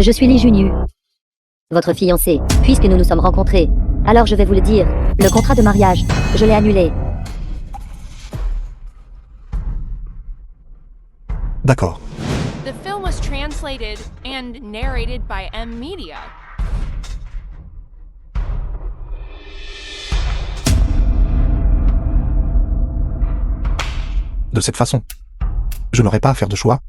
Je suis Lee Junyu, votre fiancé. Puisque nous nous sommes rencontrés, alors je vais vous le dire. Le contrat de mariage, je l'ai annulé. D'accord. The film was translated and narrated by M Media. De cette façon, je n'aurai pas à faire de choix.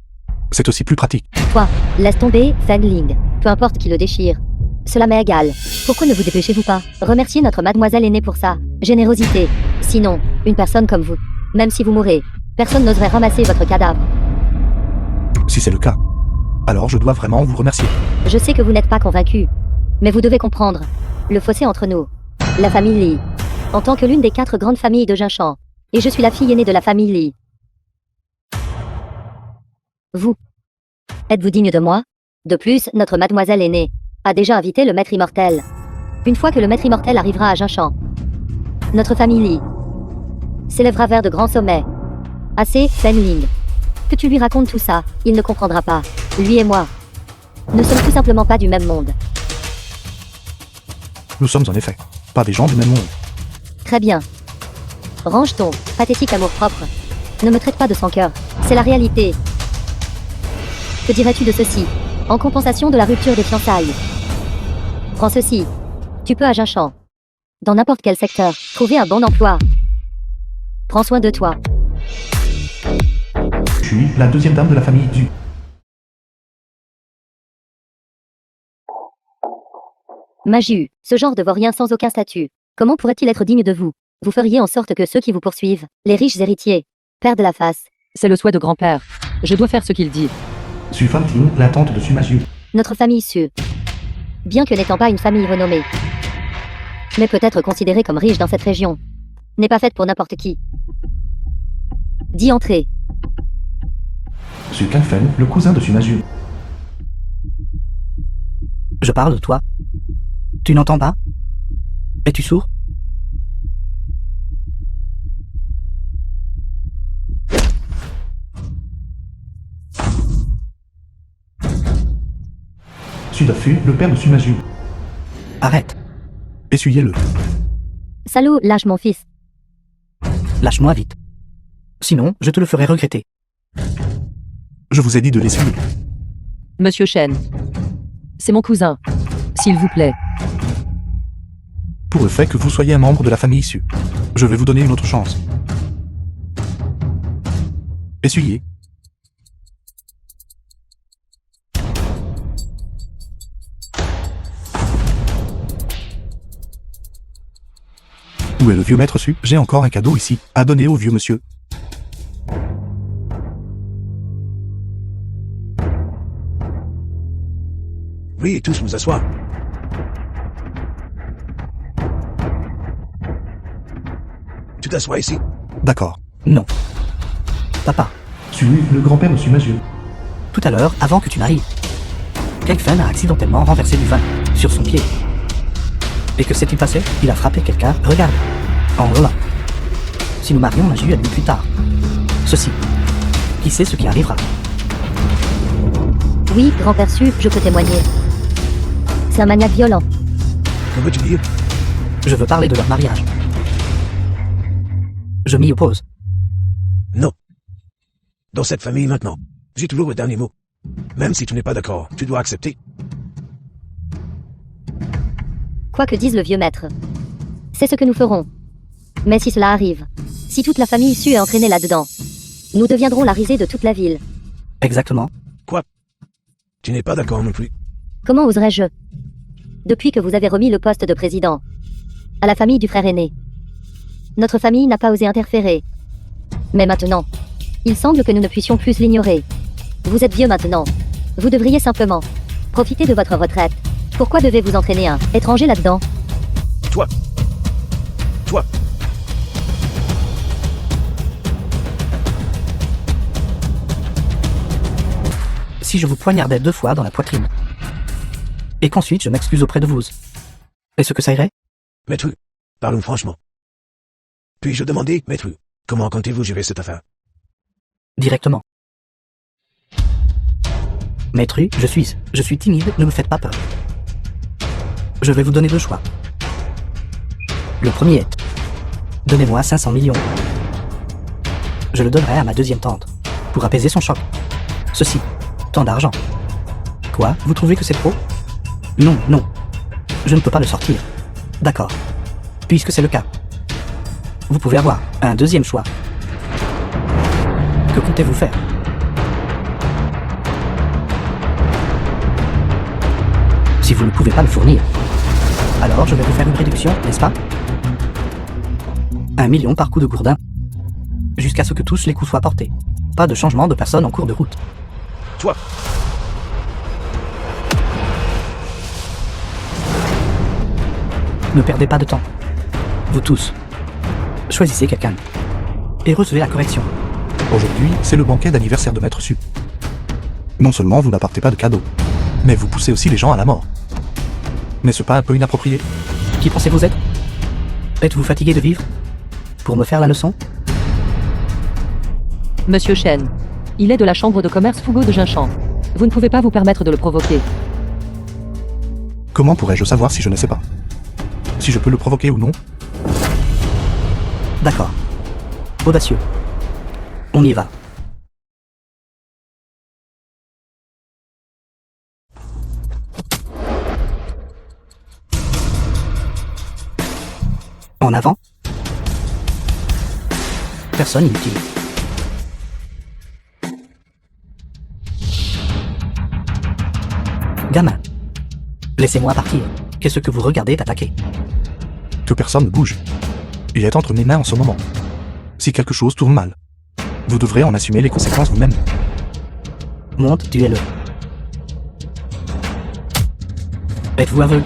C'est aussi plus pratique. Toi, laisse tomber, Feng Ling. Peu importe qui le déchire. Cela m'est égal. Pourquoi ne vous dépêchez-vous pas? Remerciez notre mademoiselle aînée pour sa générosité. Sinon, une personne comme vous, même si vous mourrez, personne n'oserait ramasser votre cadavre. Si c'est le cas, alors je dois vraiment vous remercier. Je sais que vous n'êtes pas convaincu, mais vous devez comprendre le fossé entre nous. La famille Lee, en tant que l'une des 4 grandes familles de Jinshan, et je suis la fille aînée de la famille Lee. Vous, êtes-vous digne de moi? De plus, notre mademoiselle aînée a déjà invité le maître immortel. Une fois que le maître immortel arrivera à Jinshan, notre famille Lee s'élèvera vers de grands sommets. Assez, Feng Ling. Que tu lui racontes tout ça, il ne comprendra pas. Lui et moi ne sommes tout simplement pas du même monde. Nous sommes en effet pas des gens du même monde. Très bien. Range ton pathétique amour-propre. Ne me traite pas de sans cœur. C'est la réalité. Que dirais-tu de ceci, en compensation de la rupture des fiançailles? Prends ceci. Tu peux à Jinshan, dans n'importe quel secteur, trouver un bon emploi. Prends soin de toi. Je suis la deuxième dame de la famille du... Maju, ce genre de vaurien sans aucun statut. Comment pourrait-il être digne de vous? Vous feriez en sorte que ceux qui vous poursuivent, les riches héritiers, perdent la face. C'est le souhait de grand-père. Je dois faire ce qu'il dit. Su Fanting, la tante de Sumasu. Notre famille Su, bien que n'étant pas une famille renommée, mais peut-être considérée comme riche dans cette région, n'est pas faite pour n'importe qui. Dis entrer. Su Kanfen, le cousin de Sumasu. Je parle, toi. Tu n'entends pas? Es-tu sourd? Sudafu, le père de Sumasu. Arrête. Essuyez-le. Salaud, lâche mon fils. Lâche-moi vite. Sinon, je te le ferai regretter. Je vous ai dit de l'essuyer. Monsieur Shen. C'est mon cousin. S'il vous plaît. Pour le fait que vous soyez un membre de la famille Su, je vais vous donner une autre chance. Essuyez. Où est le vieux maître Su? J'ai encore un cadeau ici, à donner au vieux monsieur. Oui, tous nous asseoir. Tu t'assois ici. D'accord. Non. Papa, Su, le grand-père de Sumasu. tout à l'heure, avant que tu n'arrives, Kengfen a accidentellement renversé du vin sur son pied. Et que s'est-il passé? Il a frappé quelqu'un. Regarde. En là. Si nous marions Maju à lui plus tard. Ceci. Qui sait ce qui arrivera? Oui, grand-père Su, je peux témoigner. C'est un maniaque violent. Que veux-tu dire? Je veux parler de leur mariage. Je m'y oppose. Non. Dans cette famille maintenant, j'ai toujours le dernier mot. Même si tu n'es pas d'accord, tu dois accepter. Quoi que dise le vieux maître, c'est ce que nous ferons. Mais si cela arrive, si toute la famille Su est entraînée là-dedans, nous deviendrons la risée de toute la ville. Exactement. Quoi? Tu n'es pas d'accord non plus. Comment oserais-je? Depuis que vous avez remis le poste de président à la famille du frère aîné, notre famille n'a pas osé interférer. Mais maintenant, il semble que nous ne puissions plus l'ignorer. Vous êtes vieux maintenant. Vous devriez simplement profiter de votre retraite. Pourquoi devez-vous entraîner un étranger là-dedans? Toi. Toi. Si je vous poignardais 2 fois dans la poitrine, et qu'ensuite je m'excuse auprès de vous, est-ce que ça irait? Maître, parlons franchement. Puis-je demander, maître, comment comptez-vous gérer cette affaire? Directement. Maître, je suis timide, ne me faites pas peur. Je vais vous donner 2 choix. Le premier est, donnez-moi 500 millions. Je le donnerai à ma deuxième tante, pour apaiser son choc. Ceci, tant d'argent. Quoi, vous trouvez que c'est trop? Non, non. Je ne peux pas le sortir. D'accord. Puisque c'est le cas. Vous pouvez avoir un deuxième choix. Que comptez-vous faire? Si vous ne pouvez pas le fournir, alors je vais vous faire une réduction, n'est-ce pas? 1 million par coup de gourdin. Jusqu'à ce que tous les coups soient portés. Pas de changement de personne en cours de route. Toi, Ne perdez pas de temps. Vous tous, choisissez quelqu'un. Et recevez la correction. Aujourd'hui, c'est le banquet d'anniversaire de Maître Su. Non seulement vous n'apportez pas de cadeaux, mais vous poussez aussi les gens à la mort. N'est-ce pas un peu inapproprié? Qui pensez-vous être? Êtes-vous fatigué de vivre? Pour me faire la leçon? Monsieur Shen. Il est de la chambre de commerce Fougo de Jinchan. Vous ne pouvez pas vous permettre de le provoquer. Comment pourrais-je savoir si je ne sais pas? Si je peux le provoquer ou non? D'accord. Audacieux. On y va. En avant. Personne inutile. Gamin. Laissez-moi partir. Qu'est-ce que vous regardez d'attaquer? Que personne ne bouge. Il est entre mes mains en ce moment. Si quelque chose tourne mal, vous devrez en assumer les conséquences vous-même. Monte, tuez-le. Êtes-vous aveugle?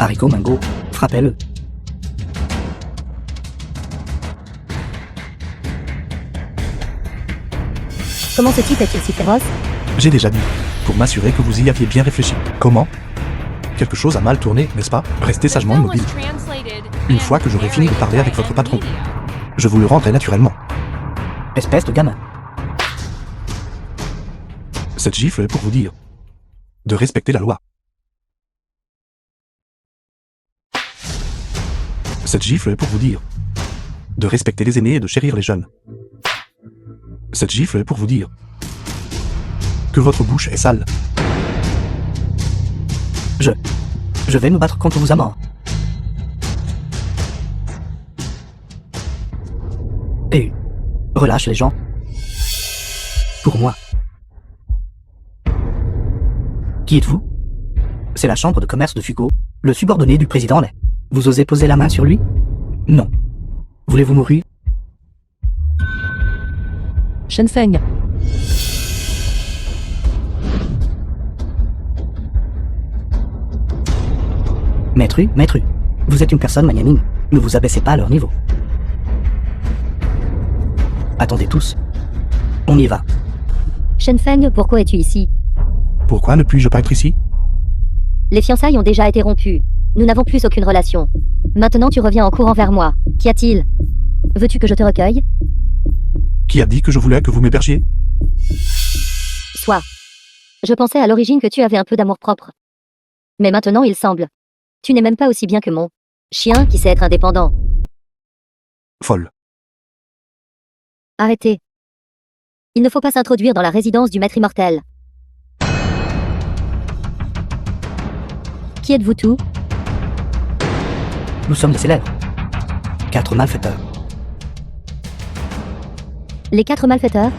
Haricot Mango, frappez-le. Comment ce type est-il si féroce? J'ai déjà dit, pour m'assurer que vous y aviez bien réfléchi. Comment? Quelque chose a mal tourné, n'est-ce pas? Restez The sagement film was immobile. translated Une and fois que j'aurai fini de parler narrated avec by votre patron, Media. je vous le rendrai naturellement. Espèce de gamin. Cette gifle est pour vous dire de respecter la loi. Cette gifle est pour vous dire de respecter les aînés et de chérir les jeunes. Cette gifle est pour vous dire que votre bouche est sale. Je vais me battre contre vous à mort. Et relâche les gens. Pour moi. Qui êtes-vous? C'est la chambre de commerce de Fougo, le subordonné du président Lay. Vous osez poser la main sur lui? Non. Voulez-vous mourir? Shenfeng. Maître, vous êtes une personne magnanime. Ne vous abaissez pas à leur niveau. Attendez tous. On y va. Shenfeng, pourquoi es-tu ici? Pourquoi ne puis-je pas être ici? Les fiançailles ont déjà été rompues. Nous n'avons plus aucune relation. Maintenant tu reviens en courant vers moi. Qu'y a-t-il? Veux-tu que je te recueille? Qui a dit que je voulais que vous m'hébergiez? Soit. Je pensais à l'origine que tu avais un peu d'amour-propre. Mais maintenant il semble. Tu n'es même pas aussi bien que mon chien qui sait être indépendant. Folle. Arrêtez. Il ne faut pas s'introduire dans la résidence du maître immortel. Qui êtes-vous tous? Nous sommes les célèbres. 4 malfaiteurs. Les 4 malfaiteurs?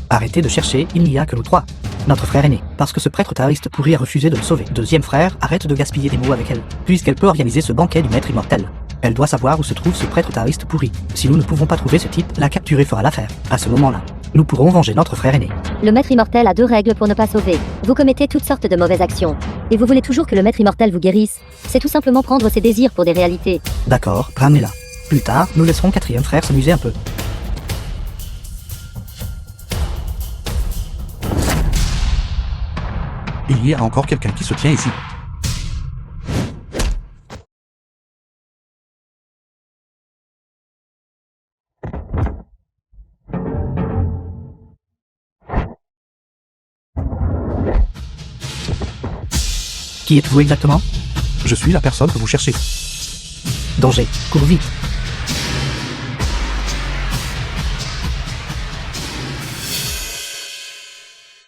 Arrêtez de chercher, il n'y a que nous 3. Notre frère aîné, parce que ce prêtre taoïste pourri a refusé de le sauver. Deuxième frère, arrête de gaspiller des mots avec elle, puisqu'elle peut organiser ce banquet du maître immortel. Elle doit savoir où se trouve ce prêtre taoïste pourri. Si nous ne pouvons pas trouver ce type, la capturer fera l'affaire. À ce moment-là, nous pourrons venger notre frère aîné. Le maître immortel a 2 règles pour ne pas sauver. Vous commettez toutes sortes de mauvaises actions. Et vous voulez toujours que le maître immortel vous guérisse. C'est tout simplement prendre ses désirs pour des réalités. D'accord, ramenez-la. Plus tard, nous laisserons quatrième frère s'amuser un peu. Il y a encore quelqu'un qui se tient ici. Qui êtes-vous exactement? Je suis la personne que vous cherchez. Danger, cours vite.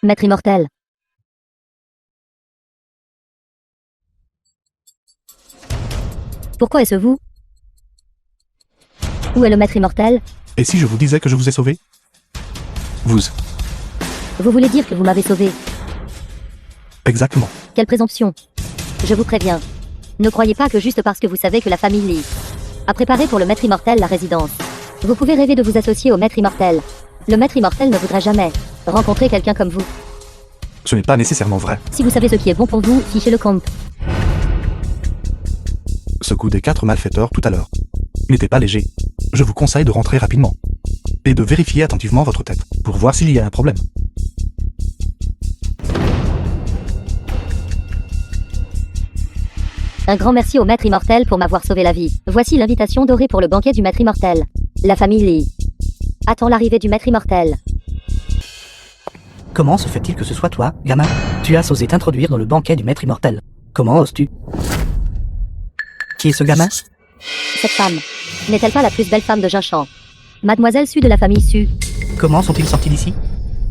Maître immortel. Pourquoi est-ce vous? Où est le maître immortel? Et si je vous disais que je vous ai sauvé? Vous. Vous voulez dire que vous m'avez sauvé? Exactement. Quelle présomption! Je vous préviens. Ne croyez pas que juste parce que vous savez que la famille Lee a préparé pour le maître immortel la résidence, vous pouvez rêver de vous associer au maître immortel. Le maître immortel ne voudra jamais rencontrer quelqu'un comme vous. Ce n'est pas nécessairement vrai. Si vous savez ce qui est bon pour vous, fichez le compte. Ce coup des 4 malfaiteurs tout à l'heure n'était pas léger. Je vous conseille de rentrer rapidement et de vérifier attentivement votre tête pour voir s'il y a un problème. Un grand merci au maître immortel pour m'avoir sauvé la vie. Voici l'invitation dorée pour le banquet du maître immortel. La famille Lee attend l'arrivée du maître immortel. Comment se fait-il que ce soit toi, gamin? Tu as osé t'introduire dans le banquet du maître immortel. Comment oses-tu? Qui est ce gamin? Cette femme n'est-elle pas la plus belle femme de Jinshan? Mademoiselle Su de la famille Su. Comment sont-ils sortis d'ici?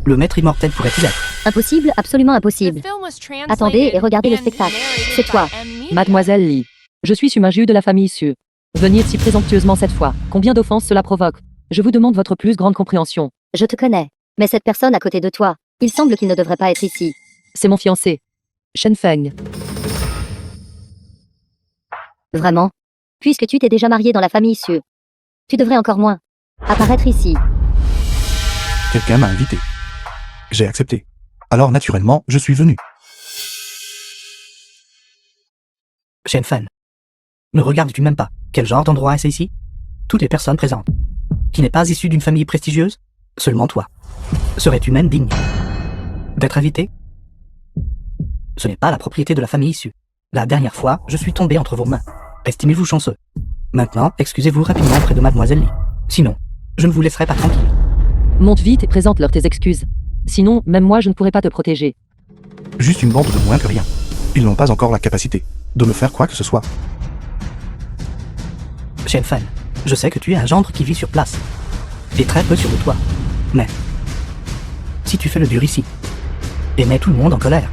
Le maître immortel pourrait-il être? Impossible, absolument The impossible. film was translated Attendez et regardez le and spectacle. narrated C'est toi. by M. Media. Mademoiselle Lee. Je suis Sumaju de la famille Su. Venir si présomptueusement cette fois. Combien d'offenses cela provoque? Je vous demande votre plus grande compréhension. Je te connais. Mais cette personne à côté de toi, il semble qu'il ne devrait pas être ici. C'est mon fiancé. Shen Feng. Vraiment? Puisque tu t'es déjà marié dans la famille Su, tu devrais encore moins apparaître ici. Quelqu'un m'a invité. J'ai accepté. Alors naturellement, je suis venu. Shen Fan. Ne regardes-tu même pas? Quel genre d'endroit est-ce ici? Toutes les personnes présentes. Qui n'est pas issue d'une famille prestigieuse? Seulement toi. Serais-tu même digne d'être invité? Ce n'est pas la propriété de la famille issue. La dernière fois, je suis tombé entre vos mains. Estimez-vous chanceux. Maintenant, excusez-vous rapidement auprès de Mademoiselle Lee. Sinon, je ne vous laisserai pas tranquille. Monte vite et présente-leur tes excuses. Sinon, même moi je ne pourrais pas te protéger. Juste une bande de moins que rien. Ils n'ont pas encore la capacité de me faire quoi que ce soit. Shen Fan, je sais que tu es un gendre qui vit sur place. Et très peu sur le toit. Mais, si tu fais le dur ici, et mets tout le monde en colère,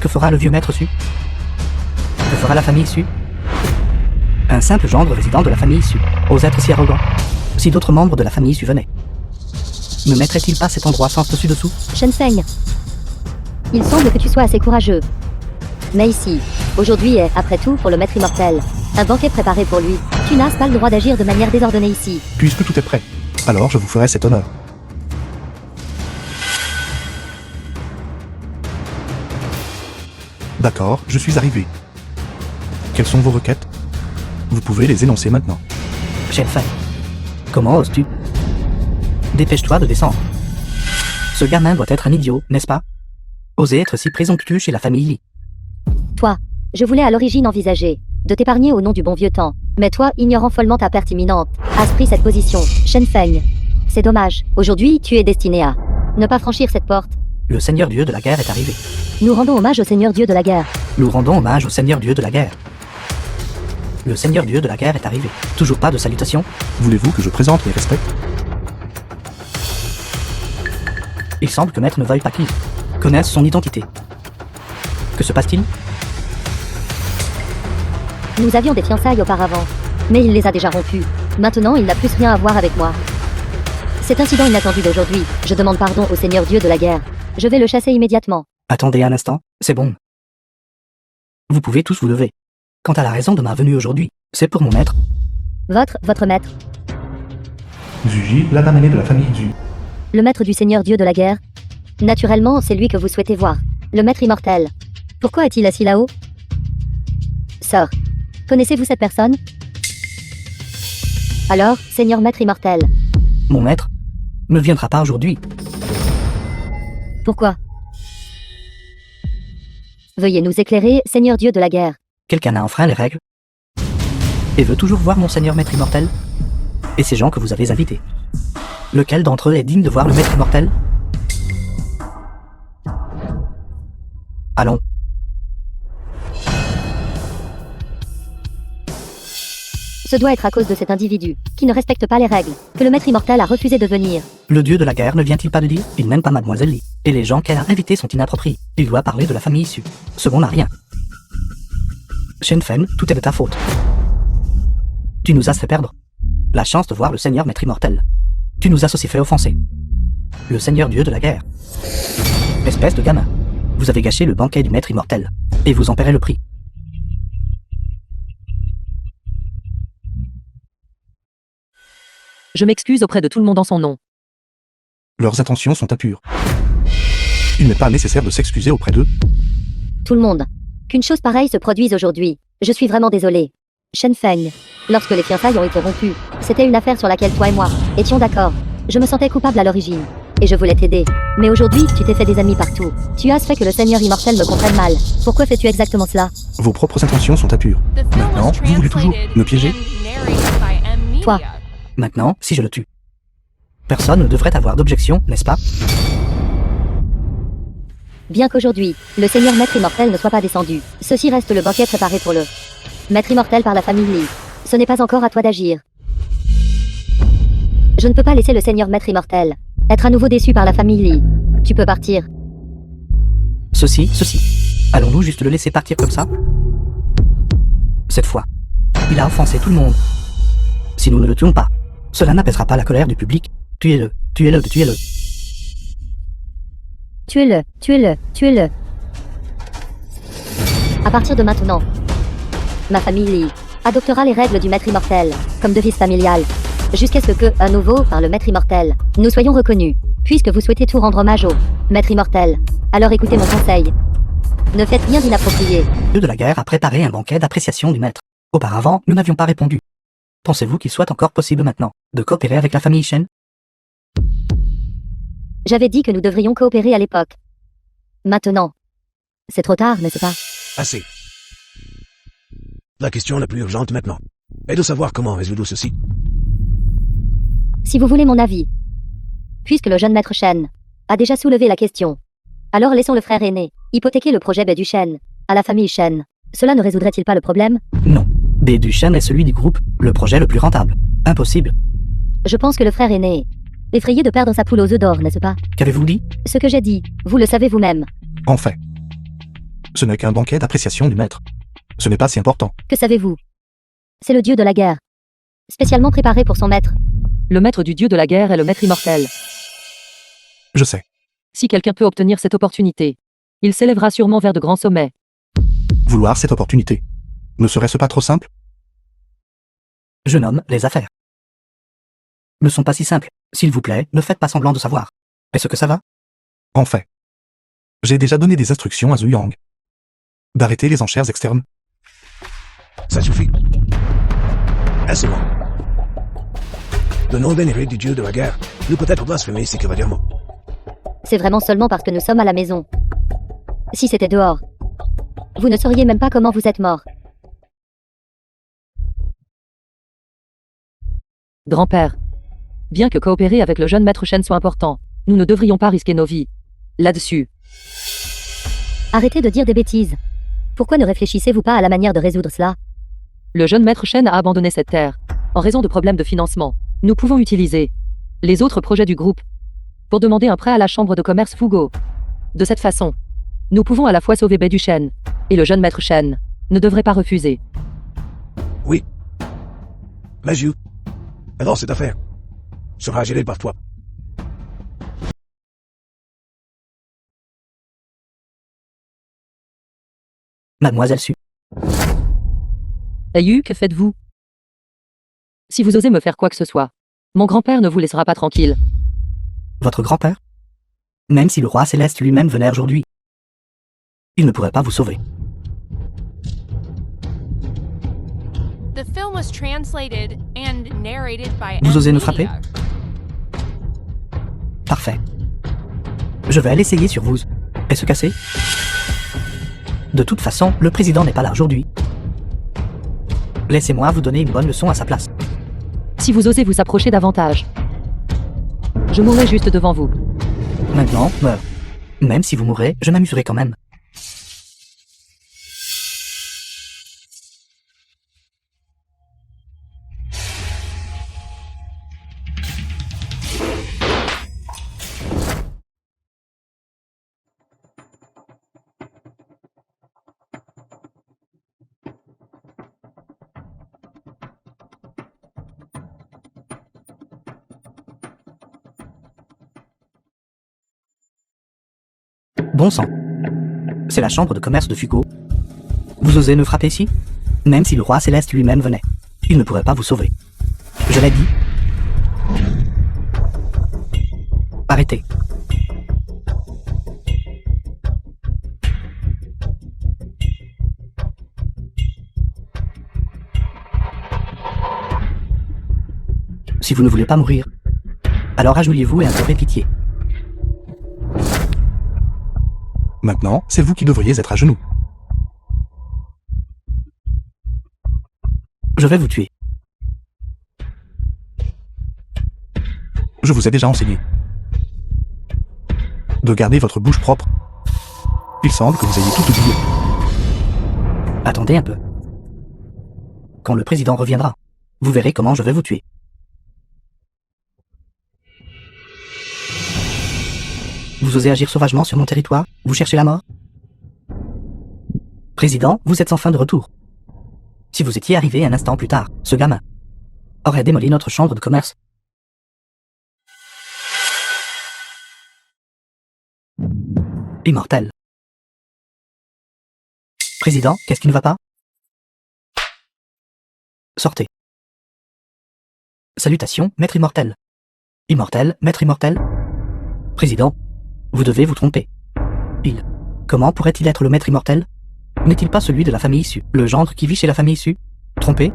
que fera le vieux maître Su? Que fera la famille Su? Un simple gendre résident de la famille Su ose être si arrogant. Si d'autres membres de la famille Su venaient, ne mettrait-il pas cet endroit sens dessus-dessous? Shenseng, il semble que tu sois assez courageux. Mais ici, aujourd'hui est, après tout, pour le maître immortel. Un banquet préparé pour lui. Tu n'as pas le droit d'agir de manière désordonnée ici. Puisque tout est prêt, alors je vous ferai cet honneur. D'accord, je suis arrivé. Quelles sont vos requêtes? Vous pouvez les énoncer maintenant. Shen Fan, comment oses-tu? Dépêche-toi de descendre. Ce gamin doit être un idiot, n'est-ce pas? Oser être si présomptueux chez la famille Lee. Toi, je voulais à l'origine envisager de t'épargner au nom du bon vieux temps. Mais toi, ignorant follement ta perte imminente, has pris cette position. Shen Feng. C'est dommage. Aujourd'hui, tu es destiné à ne pas franchir cette porte. Le Seigneur Dieu de la guerre est arrivé. Nous rendons hommage au Seigneur Dieu de la guerre. Nous rendons hommage au Seigneur Dieu de la guerre. Le Seigneur Dieu de la guerre est arrivé. Toujours pas de salutation? Voulez-vous que je présente mes respects? Il semble que Maître ne veuille pas qu'il connaisse son identité. Que se passe-t-il? Nous avions des fiançailles auparavant, mais il les a déjà rompues. Maintenant, il n'a plus rien à voir avec moi. Cet incident inattendu d'aujourd'hui, je demande pardon au Seigneur Dieu de la guerre. Je vais le chasser immédiatement. Attendez un instant, c'est bon. Vous pouvez tous vous lever. Quant à la raison de ma venue aujourd'hui, c'est pour mon maître. Votre maître, Zuji, la dame aînée de la famille Zu. le maître du Seigneur Dieu de la guerre. Naturellement, c'est lui que vous souhaitez voir. Le maître immortel. Pourquoi est-il assis là-haut? Sœur, connaissez-vous cette personne? Alors, Seigneur maître immortel, Mon maître ne viendra pas aujourd'hui. pourquoi? Veuillez nous éclairer, Seigneur Dieu de la guerre. Quelqu'un a enfreint les règles et veut toujours voir mon Seigneur maître immortel et ces gens que vous avez invités. Lequel d'entre eux est digne de voir le maître immortel? Allons. Ce doit être à cause de cet individu, qui ne respecte pas les règles, que le maître immortel a refusé de venir. Le dieu de la guerre ne vient-il pas de dire il n'aime pas Mademoiselle Lee, et les gens qu'elle a invités sont inappropriés. Il doit parler de la famille issue. Ce bon n'a rien. Shen Fen, tout est de ta faute. Tu nous as fait perdre la chance de voir le Seigneur Maître Immortel. Tu nous as aussi fait offenser le Seigneur Dieu de la guerre. Espèce de gamin. Vous avez gâché le banquet du Maître Immortel, et vous en paierez le prix. Je m'excuse auprès de tout le monde en son nom. Leurs intentions sont impures. Il n'est pas nécessaire de s'excuser auprès d'eux. Tout le monde. Qu'une chose pareille se produise aujourd'hui. Je suis vraiment désolée. Shen Feng. Lorsque les fiançailles ont été rompues, c'était une affaire sur laquelle toi et moi étions d'accord. Je me sentais coupable à l'origine. Et je voulais t'aider. Mais aujourd'hui, tu t'es fait des amis partout. Tu as fait que le Seigneur Immortel me comprenne mal. Pourquoi fais-tu exactement cela? Vos propres intentions sont impures. The film was Maintenant, vous voulez toujours translated me piéger? and narrated by M. Media. Toi. Maintenant, si je le tue, personne ne devrait avoir d'objection, n'est-ce pas? Bien qu'aujourd'hui, le Seigneur Maître Immortel ne soit pas descendu, ceci reste le banquet préparé pour le Maître Immortel par la famille Lee. Ce n'est pas encore à toi d'agir. Je ne peux pas laisser le Seigneur Maître Immortel être à nouveau déçu par la famille Lee. Tu peux partir. Ceci. Allons-nous juste le laisser partir comme ça? Cette fois, il a offensé tout le monde. Si nous ne le tuons pas, cela n'apaisera pas la colère du public. Tuez-le. Tuez-le. Tuez-le. À partir de maintenant, ma famille Lee adoptera les règles du Maître Immortel comme devise familiale, jusqu'à ce que, à nouveau, par le Maître Immortel, nous soyons reconnus. Puisque vous souhaitez tout rendre hommage au Maître Immortel, alors écoutez mon conseil. Ne faites rien d'inapproprié. Le dieu de la guerre a préparé un banquet d'appréciation du maître. Auparavant, nous n'avions pas répondu. Pensez-vous qu'il soit encore possible maintenant de coopérer avec la famille Shen? J'avais dit que nous devrions coopérer à l'époque. Maintenant, c'est trop tard, n'est-ce pas? Assez. La question la plus urgente maintenant est de savoir comment résoudre ceci. Si vous voulez mon avis, puisque le jeune maître Shen a déjà soulevé la question, alors laissons le frère aîné hypothéquer le projet Baie du Shen à la famille Shen. Cela ne résoudrait-il pas le problème? Non. Baie du Shen est celui du groupe, le projet le plus rentable. Impossible. Je pense que le frère aîné est effrayé de perdre sa poule aux œufs d'or, n'est-ce pas? Qu'avez-vous dit? Ce que j'ai dit, vous le savez vous-même. En fait, ce n'est qu'un banquet d'appréciation du maître. Ce n'est pas si important. Que savez-vous? C'est le dieu de la guerre, spécialement préparé pour son maître. Le maître du dieu de la guerre est le maître immortel. Je sais. Si quelqu'un peut obtenir cette opportunité, il s'élèvera sûrement vers de grands sommets. Vouloir cette opportunité. Ne serait-ce pas trop simple? Jeune homme, les affaires ne sont pas si simples. S'il vous plaît, ne faites pas semblant de savoir. Est-ce que ça va? En fait, j'ai déjà donné des instructions à Zhu Yang d'arrêter les enchères externes. Ça suffit. Assez bon. Le nom vénéré du dieu de la guerre nous peut être blasphémé si que va dire mot. C'est vraiment seulement parce que nous sommes à la maison. Si c'était dehors, vous ne sauriez même pas comment vous êtes mort. Grand-père, bien que coopérer avec le jeune maître Shen soit important, nous ne devrions pas risquer nos vies là-dessus. Arrêtez de dire des bêtises. Pourquoi ne réfléchissez-vous pas à la manière de résoudre cela? Le jeune maître Shen a abandonné cette terre en raison de problèmes de financement. Nous pouvons utiliser les autres projets du groupe pour demander un prêt à la chambre de commerce Fugo. De cette façon, nous pouvons à la fois sauver Baie du Shen et le jeune maître Shen ne devrait pas refuser. Oui. Maju. Alors cette affaire sera gérée par toi. Mademoiselle Su. Ayu, que faites-vous? Si vous osez me faire quoi que ce soit, mon grand-père ne vous laissera pas tranquille. Votre grand-père? Même si le roi céleste lui-même venait aujourd'hui, il ne pourrait pas vous sauver. The film was translated and narrated by Vous M. osez me Media. frapper? Parfait. Je vais aller essayer sur vous. Et se casser? De toute façon, le président n'est pas là aujourd'hui. Laissez-moi vous donner une bonne leçon à sa place. Si vous osez vous approcher davantage, je mourrai juste devant vous. Maintenant, même si vous mourrez, je m'amuserai quand même. Bon sang. C'est la chambre de commerce de Fugo. Vous osez me frapper ici? Même si le roi céleste lui-même venait, il ne pourrait pas vous sauver. Je l'ai dit. Arrêtez. Si vous ne voulez pas mourir, alors agenouillez-vous et implorez pitié. Maintenant, c'est vous qui devriez être à genoux. Je vais vous tuer. Je vous ai déjà enseigné de garder votre bouche propre. Il semble que vous ayez tout oublié. Attendez un peu. Quand le président reviendra, vous verrez comment je vais vous tuer. Vous osez agir sauvagement sur mon territoire? Vous cherchez la mort? Président, vous êtes enfin de retour. Si vous étiez arrivé un instant plus tard, ce gamin aurait démoli notre chambre de commerce. Immortel. Président, qu'est-ce qui ne va pas? Sortez. Salutations, maître immortel. Immortel, maître immortel. Président, vous devez vous tromper. Comment pourrait-il être le maître immortel? N'est-il pas celui de la famille issue, le gendre qui vit chez la famille issue? Trompé?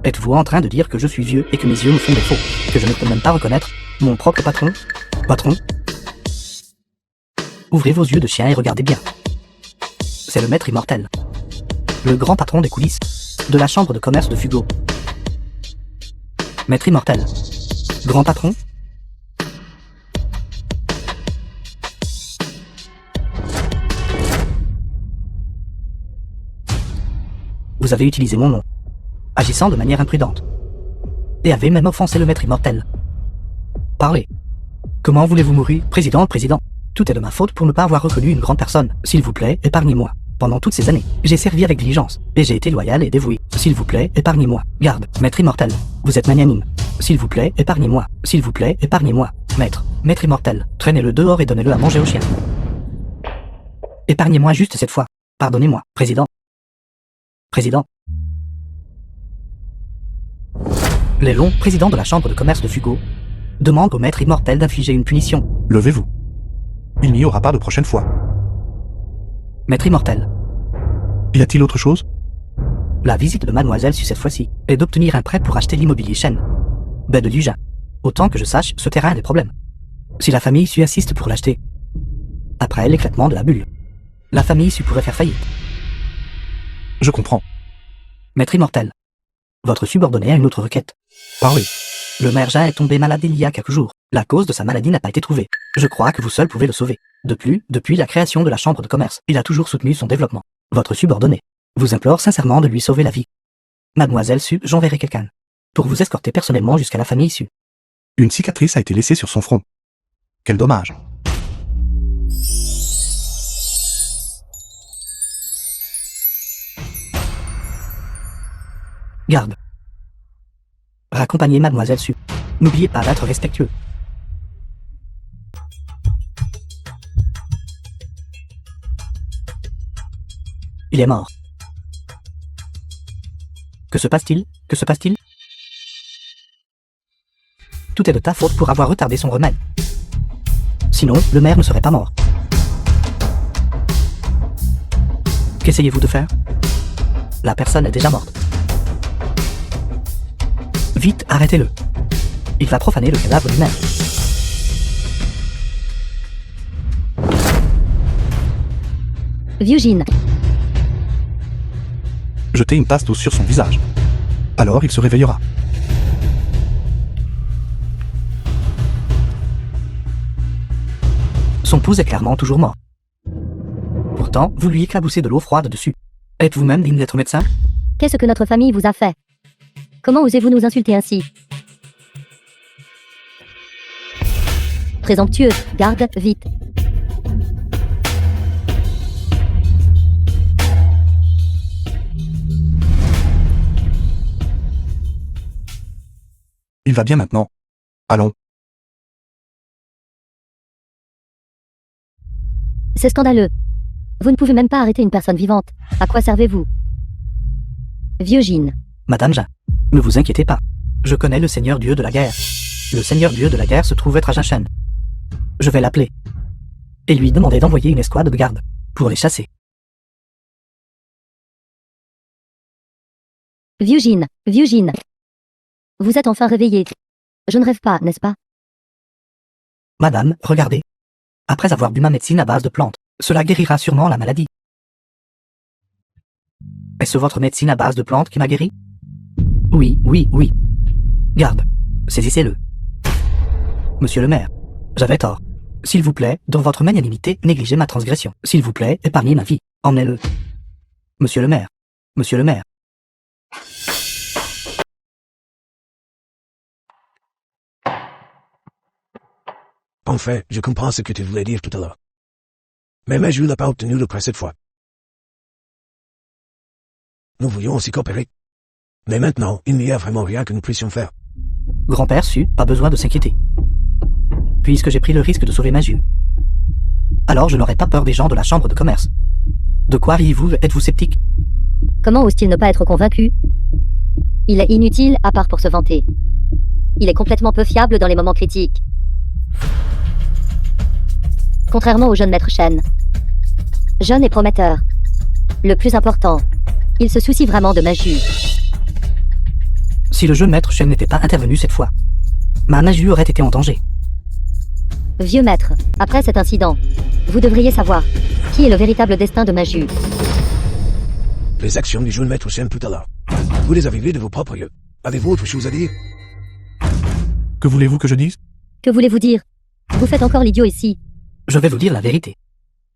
Êtes-vous en train de dire que je suis vieux et que mes yeux me font défaut, que je ne peux même pas reconnaître mon propre patron? Patron? Ouvrez vos yeux de chien et regardez bien. C'est le maître immortel. Le grand patron des coulisses, de la chambre de commerce de Fugo. Maître immortel. Grand patron? Vous avez utilisé mon nom, agissant de manière imprudente, et avez même offensé le maître immortel. Parlez. Comment voulez-vous mourir, président, président? Tout est de ma faute pour ne pas avoir reconnu une grande personne. S'il vous plaît, épargnez-moi. Pendant toutes ces années, j'ai servi avec diligence, et j'ai été loyal et dévoué. S'il vous plaît, épargnez-moi. Garde, maître immortel, vous êtes magnanime. S'il vous plaît, épargnez-moi. S'il vous plaît, épargnez-moi. Maître immortel, traînez-le dehors et donnez-le à manger aux chiens. Épargnez-moi juste cette fois. Pardonnez-moi, président. Président. Les longs présidents de la chambre de commerce de Fugo demandent au maître immortel d'infliger une punition. Levez-vous. Il n'y aura pas de prochaine fois. Maître immortel. Y a-t-il autre chose? La visite de mademoiselle Su cette fois-ci est d'obtenir un prêt pour acheter l'immobilier Chêne. Baie de Dugin. Autant que je sache, ce terrain a des problèmes. Si la famille Su assiste pour l'acheter, après l'éclatement de la bulle, la famille Su pourrait faire faillite. Je comprends. Maître immortel. Votre subordonné a une autre requête. Parlez. Le maire Jean est tombé malade il y a quelques jours. La cause de sa maladie n'a pas été trouvée. Je crois que vous seul pouvez le sauver. De plus, depuis la création de la chambre de commerce, il a toujours soutenu son développement. Votre subordonné vous implore sincèrement de lui sauver la vie. Mademoiselle Su, j'enverrai quelqu'un pour vous escorter personnellement jusqu'à la famille Su. Une cicatrice a été laissée sur son front. Quel dommage. Garde. Raccompagnez Mademoiselle Su. N'oubliez pas d'être respectueux. Il est mort. Que se passe-t-il? Que se passe-t-il? Tout est de ta faute pour avoir retardé son remède. Sinon, le maire ne serait pas mort. Qu'essayez-vous de faire? La personne est déjà morte. Vite, arrêtez-le. Il va profaner le cadavre du maire. Viugine. Jetez une tasse d'eau sur son visage. Alors il se réveillera. Son pouls est clairement toujours mort. Pourtant, vous lui éclaboussez de l'eau froide dessus. Êtes-vous même digne d'être médecin? Qu'est-ce que notre famille vous a fait? Comment osez-vous nous insulter ainsi? Présomptueux, garde, vite. Il va bien maintenant. Allons. C'est scandaleux. Vous ne pouvez même pas arrêter une personne vivante. À quoi servez-vous? Vieux Jin. Madame Jin, ne vous inquiétez pas. Je connais le seigneur dieu de la guerre. Le seigneur dieu de la guerre se trouve être à Jinshen. Je vais l'appeler. Et lui demander d'envoyer une escouade de garde pour les chasser. Vieux Jin. Vieux Jin. Vous êtes enfin réveillé. Je ne rêve pas, n'est-ce pas? Madame, regardez. Après avoir bu ma médecine à base de plantes, cela guérira sûrement la maladie. Est-ce votre médecine à base de plantes qui m'a guéri? Oui, oui, oui. Garde, saisissez-le. Monsieur le maire, j'avais tort. S'il vous plaît, dans votre magnanimité, négligez ma transgression. S'il vous plaît, épargnez ma vie. Emmenez-le. Monsieur le maire. Monsieur le maire. Enfin, je comprends ce que tu voulais dire tout à l'heure. Mais Maju n'a pas obtenu le prêt cette fois. Nous voulions aussi coopérer. Mais maintenant, il n'y a vraiment rien que nous puissions faire. Grand-père Su, pas besoin de s'inquiéter. Puisque j'ai pris le risque de sauver Maju. Alors je n'aurai pas peur des gens de la chambre de commerce. De quoi riez-vous? Êtes-vous sceptique? Comment ose-t-il ne pas être convaincu? Il est inutile, à part pour se vanter. Il est complètement peu fiable dans les moments critiques. Contrairement au jeune maître Shen. Jeune et prometteur. Le plus important, il se soucie vraiment de Maju. Si le jeune maître Shen n'était pas intervenu cette fois, ma Maju aurait été en danger. Vieux maître, après cet incident, vous devriez savoir qui est le véritable destin de Maju. Les actions du jeune maître Shen tout à l'heure. Vous les avez vues de vos propres yeux. Avez-vous autre chose à dire? Que voulez-vous que je dise? Que voulez-vous dire? Vous faites encore l'idiot ici. Je vais vous dire la vérité.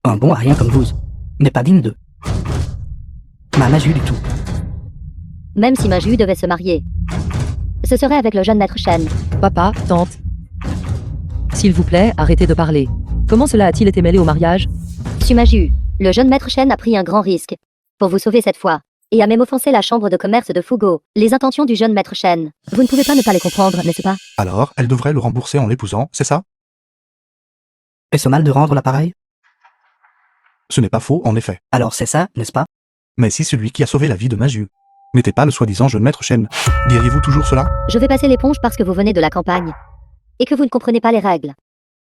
Un bon à rien comme vous n'est pas digne d'eux. Ma Maju du tout. Même si Maju devait se marier, ce serait avec le jeune maître Shen. Papa, tante. S'il vous plaît, arrêtez de parler. Comment cela a-t-il été mêlé au mariage? Su Maju, le jeune maître Shen a pris un grand risque pour vous sauver cette fois, et a même offensé la chambre de commerce de Fugo. Les intentions du jeune maître Shen, vous ne pouvez pas ne pas les comprendre, n'est-ce pas? Alors, elle devrait le rembourser en l'épousant, c'est ça? Est-ce mal de rendre l'appareil? Ce n'est pas faux, en effet. Alors c'est ça, n'est-ce pas? Mais si celui qui a sauvé la vie de Maju n'était pas le soi-disant jeune maître Shen, diriez-vous toujours cela? Je vais passer l'éponge parce que vous venez de la campagne, et que vous ne comprenez pas les règles.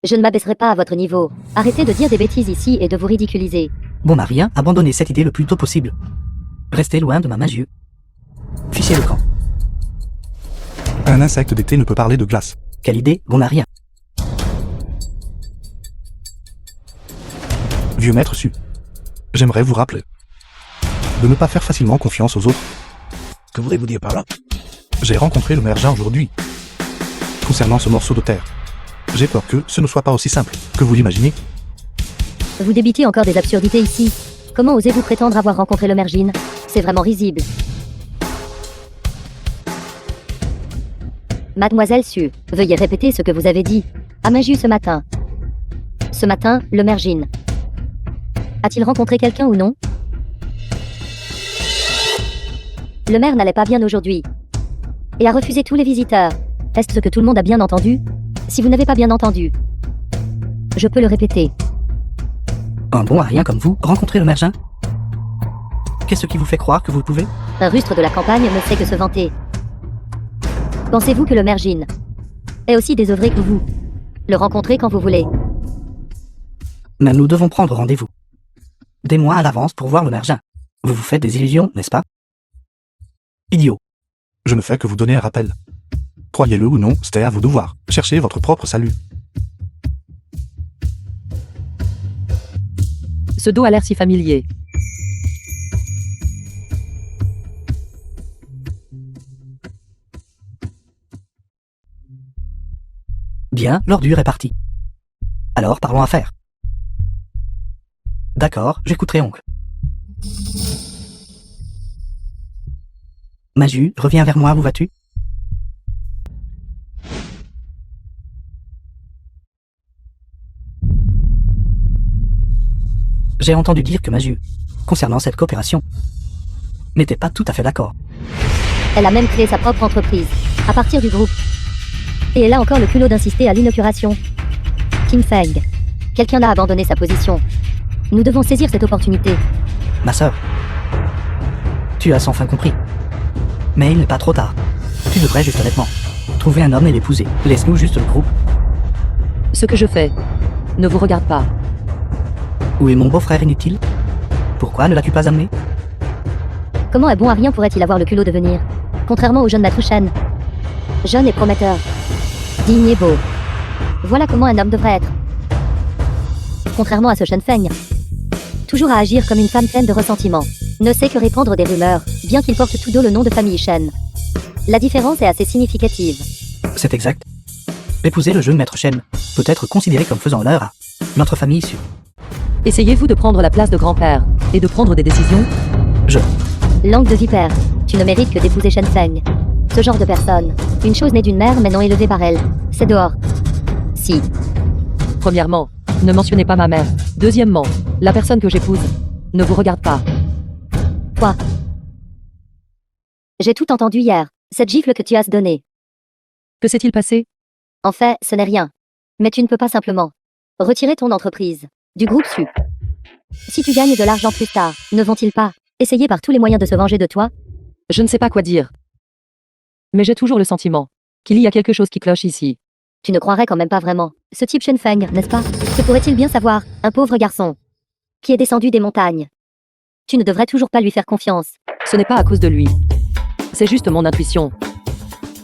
Je ne m'abaisserai pas à votre niveau. Arrêtez de dire des bêtises ici et de vous ridiculiser. Bon Marien, abandonnez cette idée le plus tôt possible. Restez loin de ma Maju. Fichez le camp. Un insecte d'été ne peut parler de glace. Quelle idée, bon Marien. Vieux maître Su, j'aimerais vous rappeler de ne pas faire facilement confiance aux autres. Que voulez-vous dire par là? J'ai rencontré le maire Jean aujourd'hui. Concernant ce morceau de terre, j'ai peur que ce ne soit pas aussi simple que vous l'imaginez. Vous débitez encore des absurdités ici. Comment osez-vous prétendre avoir rencontré le maire Jin? C'est vraiment risible. Mademoiselle Su, veuillez répéter ce que vous avez dit à Maju ce matin. Ce matin, le maire Jin a-t-il rencontré quelqu'un ou non? Le maire n'allait pas bien aujourd'hui et a refusé tous les visiteurs. Est-ce ce que tout le monde a bien entendu? Si vous n'avez pas bien entendu, je peux le répéter. Un bon à rien comme vous, rencontrer le mergin? Qu'est-ce qui vous fait croire que vous pouvez? Un rustre de la campagne ne fait que se vanter. Pensez-vous que le maire Jin est aussi désœuvré que vous? Le rencontrer quand vous voulez. Mais nous devons prendre rendez-vous. Des mois à l'avance pour voir le mergin. Vous vous faites des illusions, n'est-ce pas? Idiot. Je ne fais que vous donner un rappel. Croyez-le ou non, c'était à vos devoirs. Cherchez votre propre salut. Ce dos a l'air si familier. Bien, l'ordure est partie. Alors parlons affaires. D'accord, j'écouterai oncle. Maju, reviens vers moi, où vas-tu? J'ai entendu dire que Maju, concernant cette coopération, n'était pas tout à fait d'accord. Elle a même créé sa propre entreprise, à partir du groupe. Et elle a encore le culot d'insister à l'inauguration. Kim Feng. Quelqu'un a abandonné sa position. Nous devons saisir cette opportunité. Ma sœur, tu as sans fin compris. Mais il n'est pas trop tard. Tu devrais juste honnêtement trouver un homme et l'épouser. Laisse-nous juste le groupe. Ce que je fais ne vous regarde pas. Où est mon beau-frère inutile? Pourquoi ne l'as-tu pas amené? Comment un bon Arien pourrait-il avoir le culot de venir? Contrairement au jeune maître Shen. Jeune et prometteur. Digne et beau. Voilà comment un homme devrait être. Contrairement à ce Shen Feng. Toujours à agir comme une femme pleine de ressentiment. Ne sait que répandre des rumeurs, bien qu'il porte tout dos le nom de famille Shen. La différence est assez significative. C'est exact. Épouser le jeune maître Shen peut être considéré comme faisant l'heure à notre famille issue. Essayez-vous de prendre la place de grand-père et de prendre des décisions? Langue de vipère. Tu ne mérites que d'épouser Shen Feng. Ce genre de personne. Une chose née d'une mère mais non élevée par elle. C'est dehors. Si. Premièrement, ne mentionnez pas ma mère. Deuxièmement, la personne que j'épouse ne vous regarde pas. Quoi? J'ai tout entendu hier. Cette gifle que tu as donnée. Que s'est-il passé? En fait, ce n'est rien. Mais tu ne peux pas simplement retirer ton entreprise du groupe Su. Si tu gagnes de l'argent plus tard, ne vont-ils pas essayer par tous les moyens de se venger de toi? Je ne sais pas quoi dire. Mais j'ai toujours le sentiment qu'il y a quelque chose qui cloche ici. Tu ne croirais quand même pas vraiment. Ce type Shen Feng, n'est-ce pas? Que pourrait-il bien savoir, un pauvre garçon qui est descendu des montagnes? Tu ne devrais toujours pas lui faire confiance. Ce n'est pas à cause de lui. C'est juste mon intuition.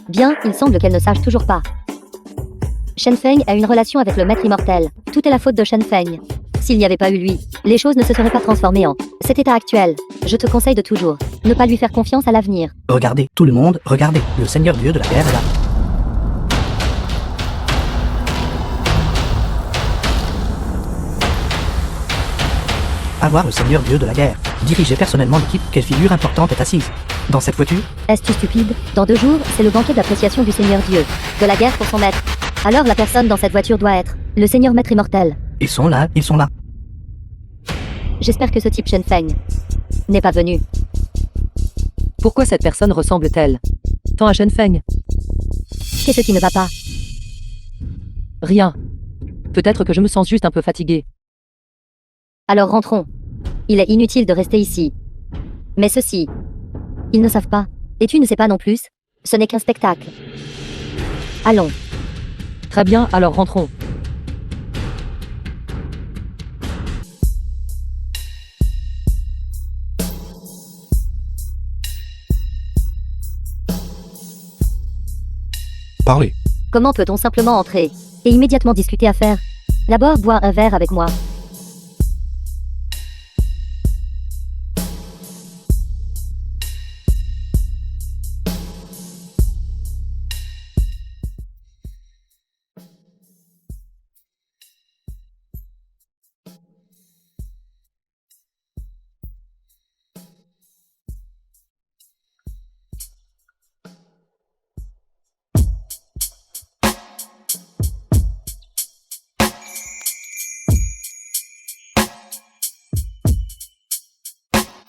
Bien, il semble qu'elle ne sache toujours pas. Shen Feng a une relation avec le maître immortel. Tout est la faute de Shen Feng. S'il n'y avait pas eu lui, les choses ne se seraient pas transformées en cet état actuel. Je te conseille de toujours ne pas lui faire confiance à l'avenir. Regardez, tout le monde, regardez, le Seigneur Dieu de la guerre est là. À voir le Seigneur Dieu de la guerre, diriger personnellement l'équipe, quelle figure importante est assise dans cette voiture? Est-ce stupide? Dans 2 jours, c'est le banquet d'appréciation du Seigneur Dieu de la guerre pour son maître. Alors la personne dans cette voiture doit être le Seigneur Maître Immortel. Ils sont là, ils sont là. J'espère que ce type Shen Feng n'est pas venu. Pourquoi cette personne ressemble-t-elle tant à Shen Feng? Qu'est-ce qui ne va pas? Rien. Peut-être que je me sens juste un peu fatiguée. Alors rentrons. Il est inutile de rester ici. Mais ceux-ci, ils ne savent pas. Et tu ne sais pas non plus. Ce n'est qu'un spectacle. Allons. Très bien, alors rentrons. Parlez. Comment peut-on simplement entrer et immédiatement discuter affaires? D'abord boire un verre avec moi.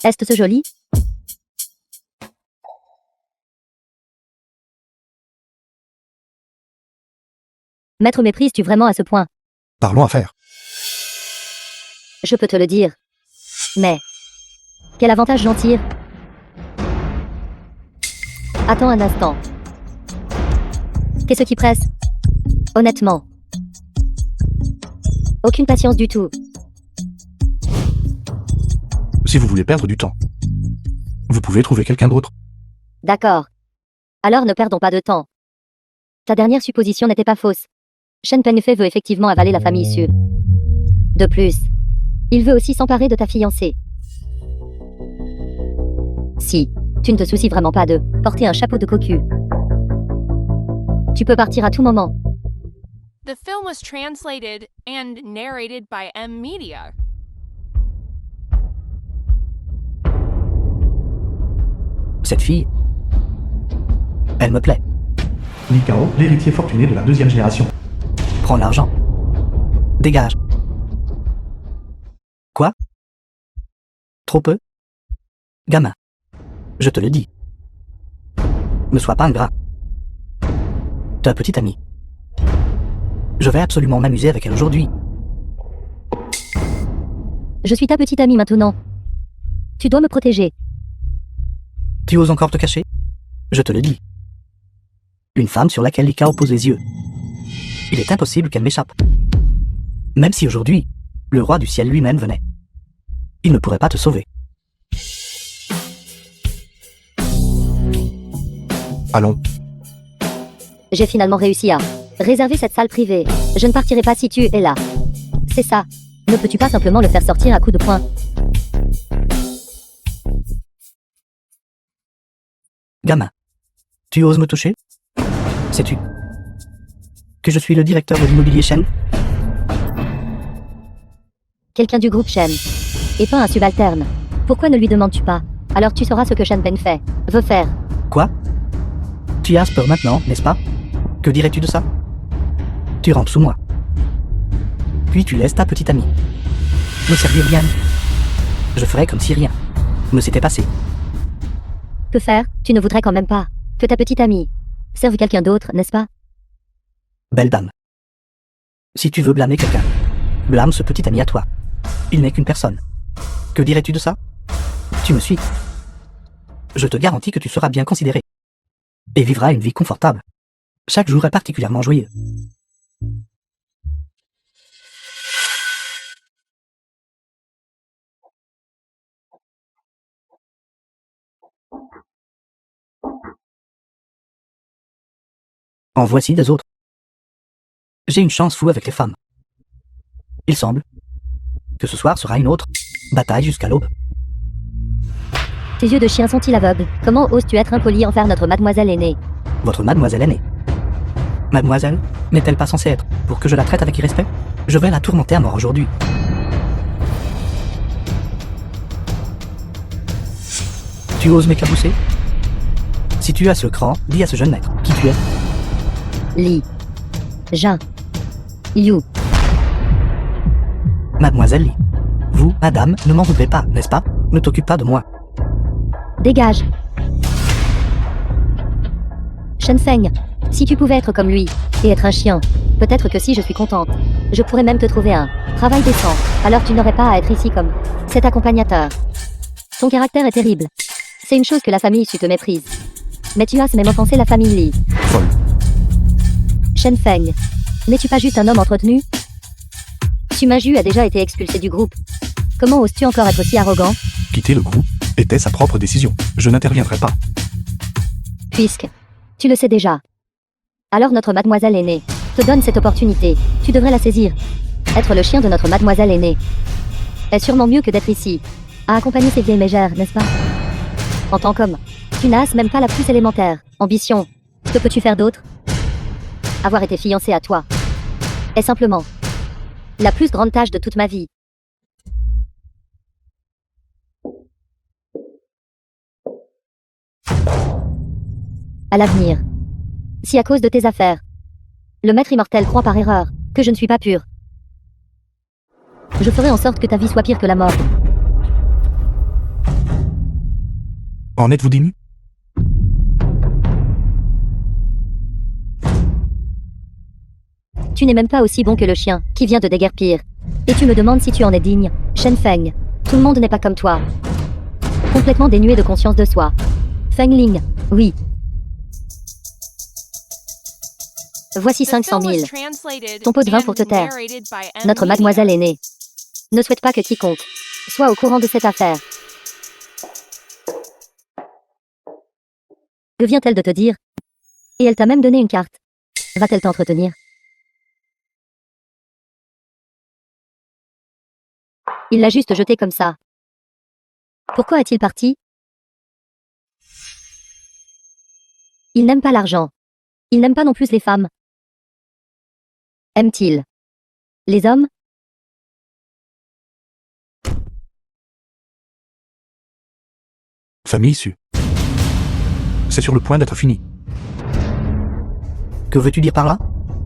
Est-ce joli? Maître, méprises-tu vraiment à ce point? Parlons affaires. Je peux te le dire. Mais quel avantage j'en tire? Attends un instant. Qu'est-ce qui presse? Honnêtement. Aucune patience du tout. Si vous voulez perdre du temps, vous pouvez trouver quelqu'un d'autre. D'accord. Alors ne perdons pas de temps. Ta dernière supposition n'était pas fausse. Shen Pengfei veut effectivement avaler la famille Su. De plus, il veut aussi s'emparer de ta fiancée. Si tu ne te soucies vraiment pas de porter un chapeau de cocu, tu peux partir à tout moment. The film was translated and narrated by M Media. Cette fille, elle me plaît. Nikao, l'héritier fortuné de la 2e génération. Prends l'argent. Dégage. Quoi? Trop peu? Gamin. Je te le dis. Ne sois pas ingrat. Ta petite amie. Je vais absolument m'amuser avec elle aujourd'hui. Je suis ta petite amie maintenant. Tu dois me protéger. Tu oses encore te cacher? Je te le dis. Une femme sur laquelle les pose les yeux. Il est impossible qu'elle m'échappe. Même si aujourd'hui, le roi du ciel lui-même venait. Il ne pourrait pas te sauver. Allons. J'ai finalement réussi à réserver cette salle privée. Je ne partirai pas si tu es là. C'est ça. Ne peux-tu pas simplement le faire sortir à coups de poing? Gamin, tu oses me toucher? Sais-tu que je suis le directeur de l'immobilier Shen? Quelqu'un du groupe Shen. Et pas un subalterne. Pourquoi ne lui demandes-tu pas? Alors tu sauras ce que Shen Pen veut faire. Quoi? Tu as peur maintenant, n'est-ce pas? Que dirais-tu de ça? Tu rentres sous moi. Puis tu laisses ta petite amie me servir bien. Je ferai comme si rien ne s'était passé. Que faire? Tu ne voudrais quand même pas que ta petite amie serve quelqu'un d'autre, n'est-ce pas? Belle dame. Si tu veux blâmer quelqu'un, blâme ce petit ami à toi. Il n'est qu'une personne. Que dirais-tu de ça? Tu me suis? Je te garantis que tu seras bien considéré. Et vivras une vie confortable. Chaque jour est particulièrement joyeux. En voici des autres. J'ai une chance fou avec les femmes. Il semble que ce soir sera une autre bataille jusqu'à l'aube. Tes yeux de chien sont-ils aveugles? Comment oses-tu être impoli envers notre mademoiselle aînée? Votre mademoiselle aînée. Mademoiselle n'est-elle pas censée être pour que je la traite avec irrespect? Je vais la tourmenter à mort aujourd'hui. Tu oses m'éclabousser? Si tu as ce cran, dis à ce jeune maître qui tu es. Li. Jean. You. Mademoiselle Li. Vous, madame, ne m'en voudrez pas, n'est-ce pas? Ne t'occupe pas de moi. Dégage. Shen Feng, si tu pouvais être comme lui, et être un chien, peut-être que si je suis contente, je pourrais même te trouver un travail décent, alors tu n'aurais pas à être ici comme cet accompagnateur. Ton caractère est terrible. C'est une chose que la famille Su te méprise. Mais tu as même offensé la famille Li. Folle. Shen Feng, n'es-tu pas juste un homme entretenu? Sumaju a déjà été expulsé du groupe. Comment oses-tu encore être aussi arrogant? Quitter le groupe était sa propre décision. Je n'interviendrai pas. Puisque tu le sais déjà. Alors notre mademoiselle aînée te donne cette opportunité. Tu devrais la saisir. Être le chien de notre mademoiselle aînée est sûrement mieux que d'être ici, à accompagner ces vieilles mégères, n'est-ce pas? En tant qu'homme, tu n'as même pas la plus élémentaire ambition. Que peux-tu faire d'autre? Avoir été fiancé à toi est simplement la plus grande tâche de toute ma vie. À l'avenir, si à cause de tes affaires, le maître immortel croit par erreur que je ne suis pas pure, je ferai en sorte que ta vie soit pire que la mort. En êtes-vous digne? Tu n'es même pas aussi bon que le chien qui vient de déguerpir. Et tu me demandes si tu en es digne. Shen Feng, tout le monde n'est pas comme toi. Complètement dénué de conscience de soi. Feng Ling, oui. Voici 500 000. Ton pot de vin pour te taire. Notre mademoiselle aînée ne souhaite pas que quiconque soit au courant de cette affaire. Que vient-elle de te dire? Et elle t'a même donné une carte. Va-t-elle t'entretenir? Il l'a juste jeté comme ça. Pourquoi est-il parti? Il n'aime pas l'argent. Il n'aime pas non plus les femmes. Aime-t-il les hommes? Famille Su. C'est sur le point d'être fini. Que veux-tu dire par là?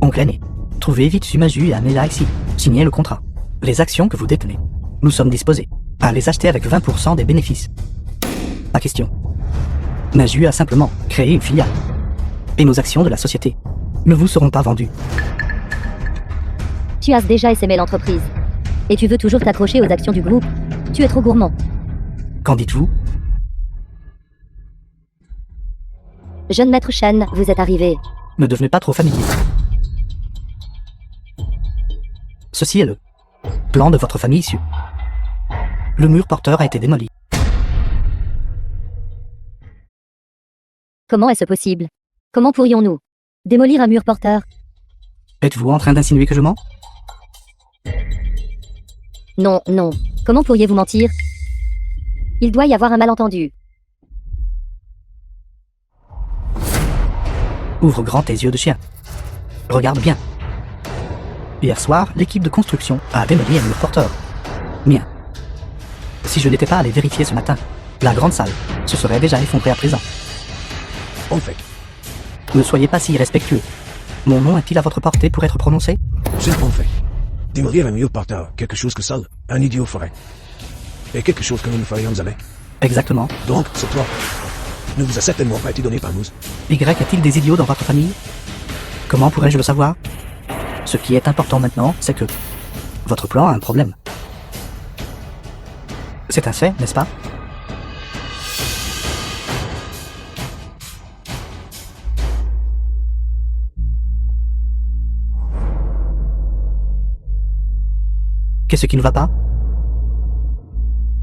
Oncle aîné, trouvez vite Sumaju et amenez-la ici. Signez le contrat. Les actions que vous détenez, nous sommes disposés à les acheter avec 20% des bénéfices. Pas question. Maju a simplement créé une filiale. Et nos actions de la société ne vous seront pas vendues. Tu as déjà essaimé l'entreprise. Et tu veux toujours t'accrocher aux actions du groupe. Tu es trop gourmand. Qu'en dites-vous? Jeune maître Shen, vous êtes arrivé. Ne devenez pas trop familier. Ceci est le plan de votre famille issue. Le mur porteur a été démoli. Comment est-ce possible? Comment pourrions-nous démolir un mur porteur? Êtes-vous en train d'insinuer que je mens? Non, non. Comment pourriez-vous mentir? Il doit y avoir un malentendu. Ouvre grand tes yeux de chien. Regarde bien. Hier soir, l'équipe de construction a démoli un mur porteur. Mien. Si je n'étais pas allé vérifier ce matin, la grande salle se serait déjà effondrée à présent. En fait, Ne soyez pas si irrespectueux. Mon nom est-il à votre portée pour être prononcé? c'est en fait. Démolir un mur par terre, quelque chose que seul un idiot ferait. Et quelque chose que nous ne ferions jamais. Exactement. Donc, ce plan ne vous a certainement pas été donné par nous. Y a-t-il des idiots dans votre famille? Comment pourrais-je le savoir? Ce qui est important maintenant, c'est que votre plan a un problème. C'est un fait, n'est-ce pas? Qu'est-ce qui ne va pas?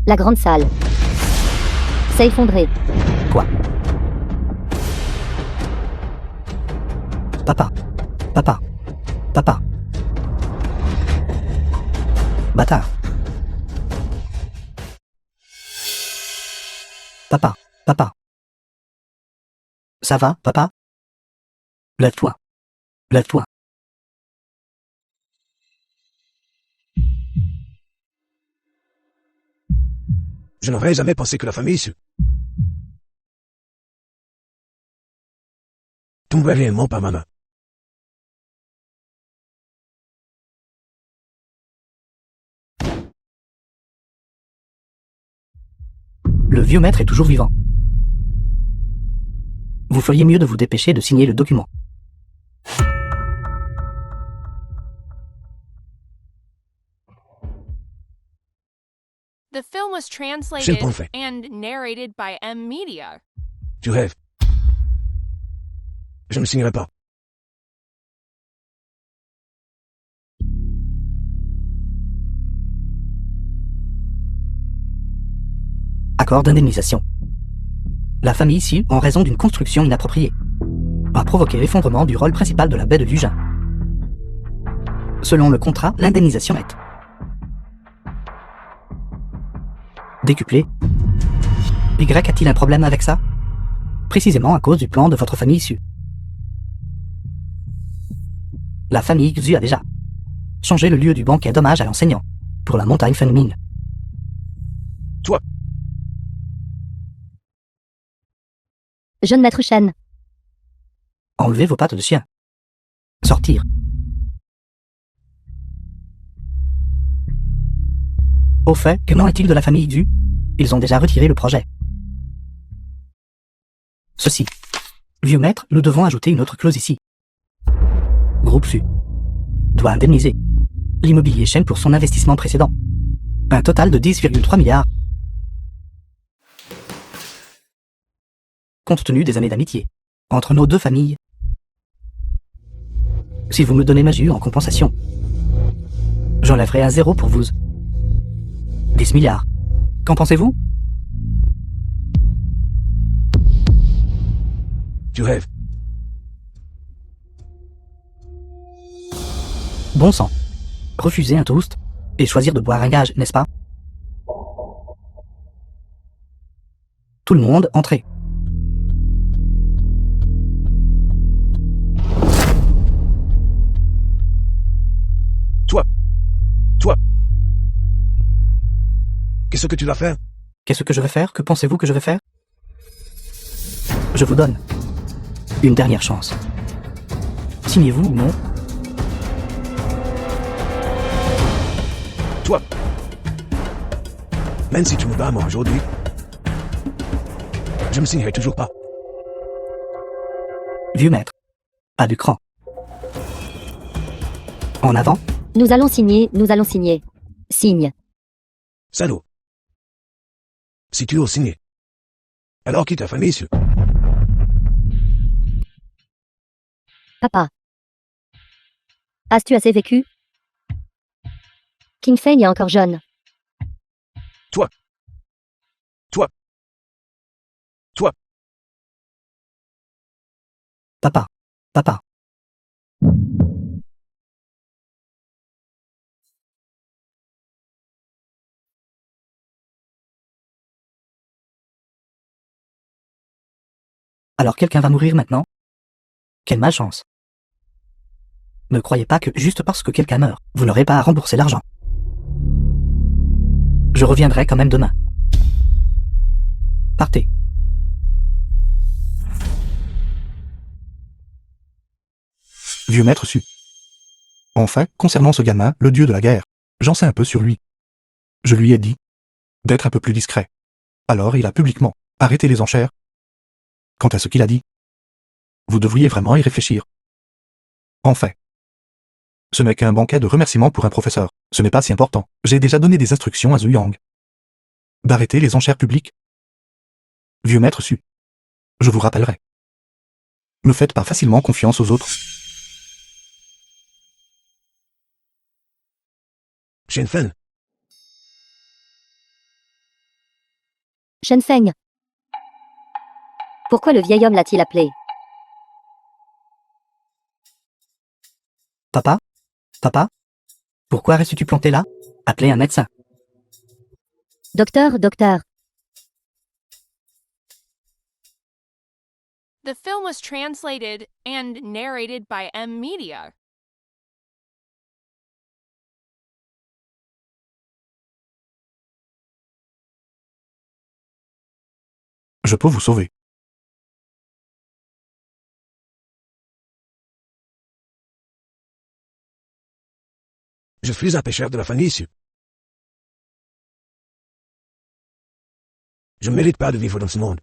La grande salle s'est effondrée. Quoi? Papa. Papa. Papa. Bâtard. Papa. Papa. Ça va, papa? Lève-toi. Lève-toi. Je n'aurais jamais pensé que la famille tomberait réellement par ma main. Le vieux maître est toujours vivant. Vous feriez mieux de vous dépêcher de signer le document. The film was C'est translated le bon fait. and narrated by M Media. Tu rêves. Je ne signerai pas. Accord d'indemnisation. La famille issue, en raison d'une construction inappropriée, a provoqué l'effondrement du rôle principal de la baie de Dujin. Selon le contrat, l'indemnisation est décuplée. Y a-t-il un problème avec ça? Précisément à cause du plan de votre famille issue. La famille Xu a déjà changé le lieu du banquet d'hommage à l'enseignant pour la montagne Fenmin. Toi, Jeune maître Shen, Enlevez vos pattes de chien. Sortir. Au fait, qu'en est-il de la famille Xu? Ils ont déjà retiré le projet. Ceci. Vieux maître, nous devons ajouter une autre clause ici. Groupe Xu doit indemniser l'immobilier Shen pour son investissement précédent. Un total de 10,3 milliards. Compte tenu des années d'amitié entre nos deux familles. Si vous me donnez ma jus en compensation, j'enlèverai un zéro pour vous. 10 milliards. Qu'en pensez-vous? tu rêves. Bon sang. Refuser un toast et choisir de boire un gage, n'est-ce pas? Tout le monde, entrez. Toi. Qu'est-ce que tu vas faire? Qu'est-ce que je vais faire? Que pensez-vous que je vais faire? Je vous donne une dernière chance. Signez-vous ou non? Toi. Même si tu me bats moi aujourd'hui, je me signerai toujours pas. Vieux maître. Pas du cran. En avant. nous allons signer, nous allons signer. Signe. Salaud. Si tu oses signer. Alors quitte ta famille, monsieur. Papa. As-tu assez vécu? King Feng est encore jeune. Toi. Papa. Papa. Alors quelqu'un va mourir maintenant? Quelle malchance. Ne croyez pas que juste parce que quelqu'un meurt, vous n'aurez pas à rembourser l'argent. Je reviendrai quand même demain. Partez. Vieux maître su. Enfin, concernant ce gamin, le dieu de la guerre, j'en sais un peu sur lui. Je lui ai dit d'être un peu plus discret. Alors il a publiquement arrêté les enchères. Quant à ce qu'il a dit, vous devriez vraiment y réfléchir. Enfin, ce n'est qu'un banquet de remerciements pour un professeur. Ce n'est pas si important. J'ai déjà donné des instructions à Zhu Yang d'arrêter les enchères publiques. Vieux maître su. Je vous rappellerai. Ne faites pas facilement confiance aux autres. Shen Fen. Shen Feng. Pourquoi le vieil homme l'a-t-il appelé? Papa? Papa? Pourquoi restes-tu planté là? Appelez un médecin. Docteur, docteur. The film was translated and narrated by M Media. Je peux vous sauver. Je suis un pêcheur de la famille, monsieur. Je ne mérite pas de vivre dans ce monde.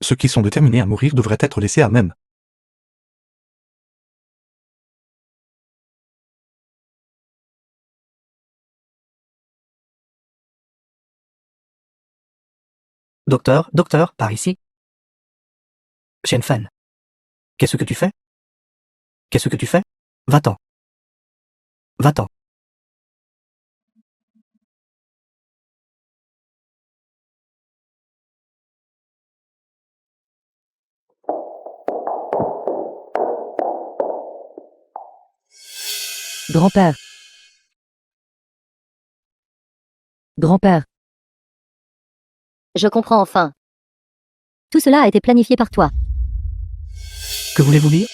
Ceux qui sont déterminés à mourir devraient être laissés à même. Docteur, docteur, par ici. Shen Fen. Qu'est-ce que tu fais? Qu'est-ce que tu fais? Va-t'en. Va-t'en. Grand-père. Grand-père. Je comprends enfin. Tout cela a été planifié par toi. Que voulez-vous dire?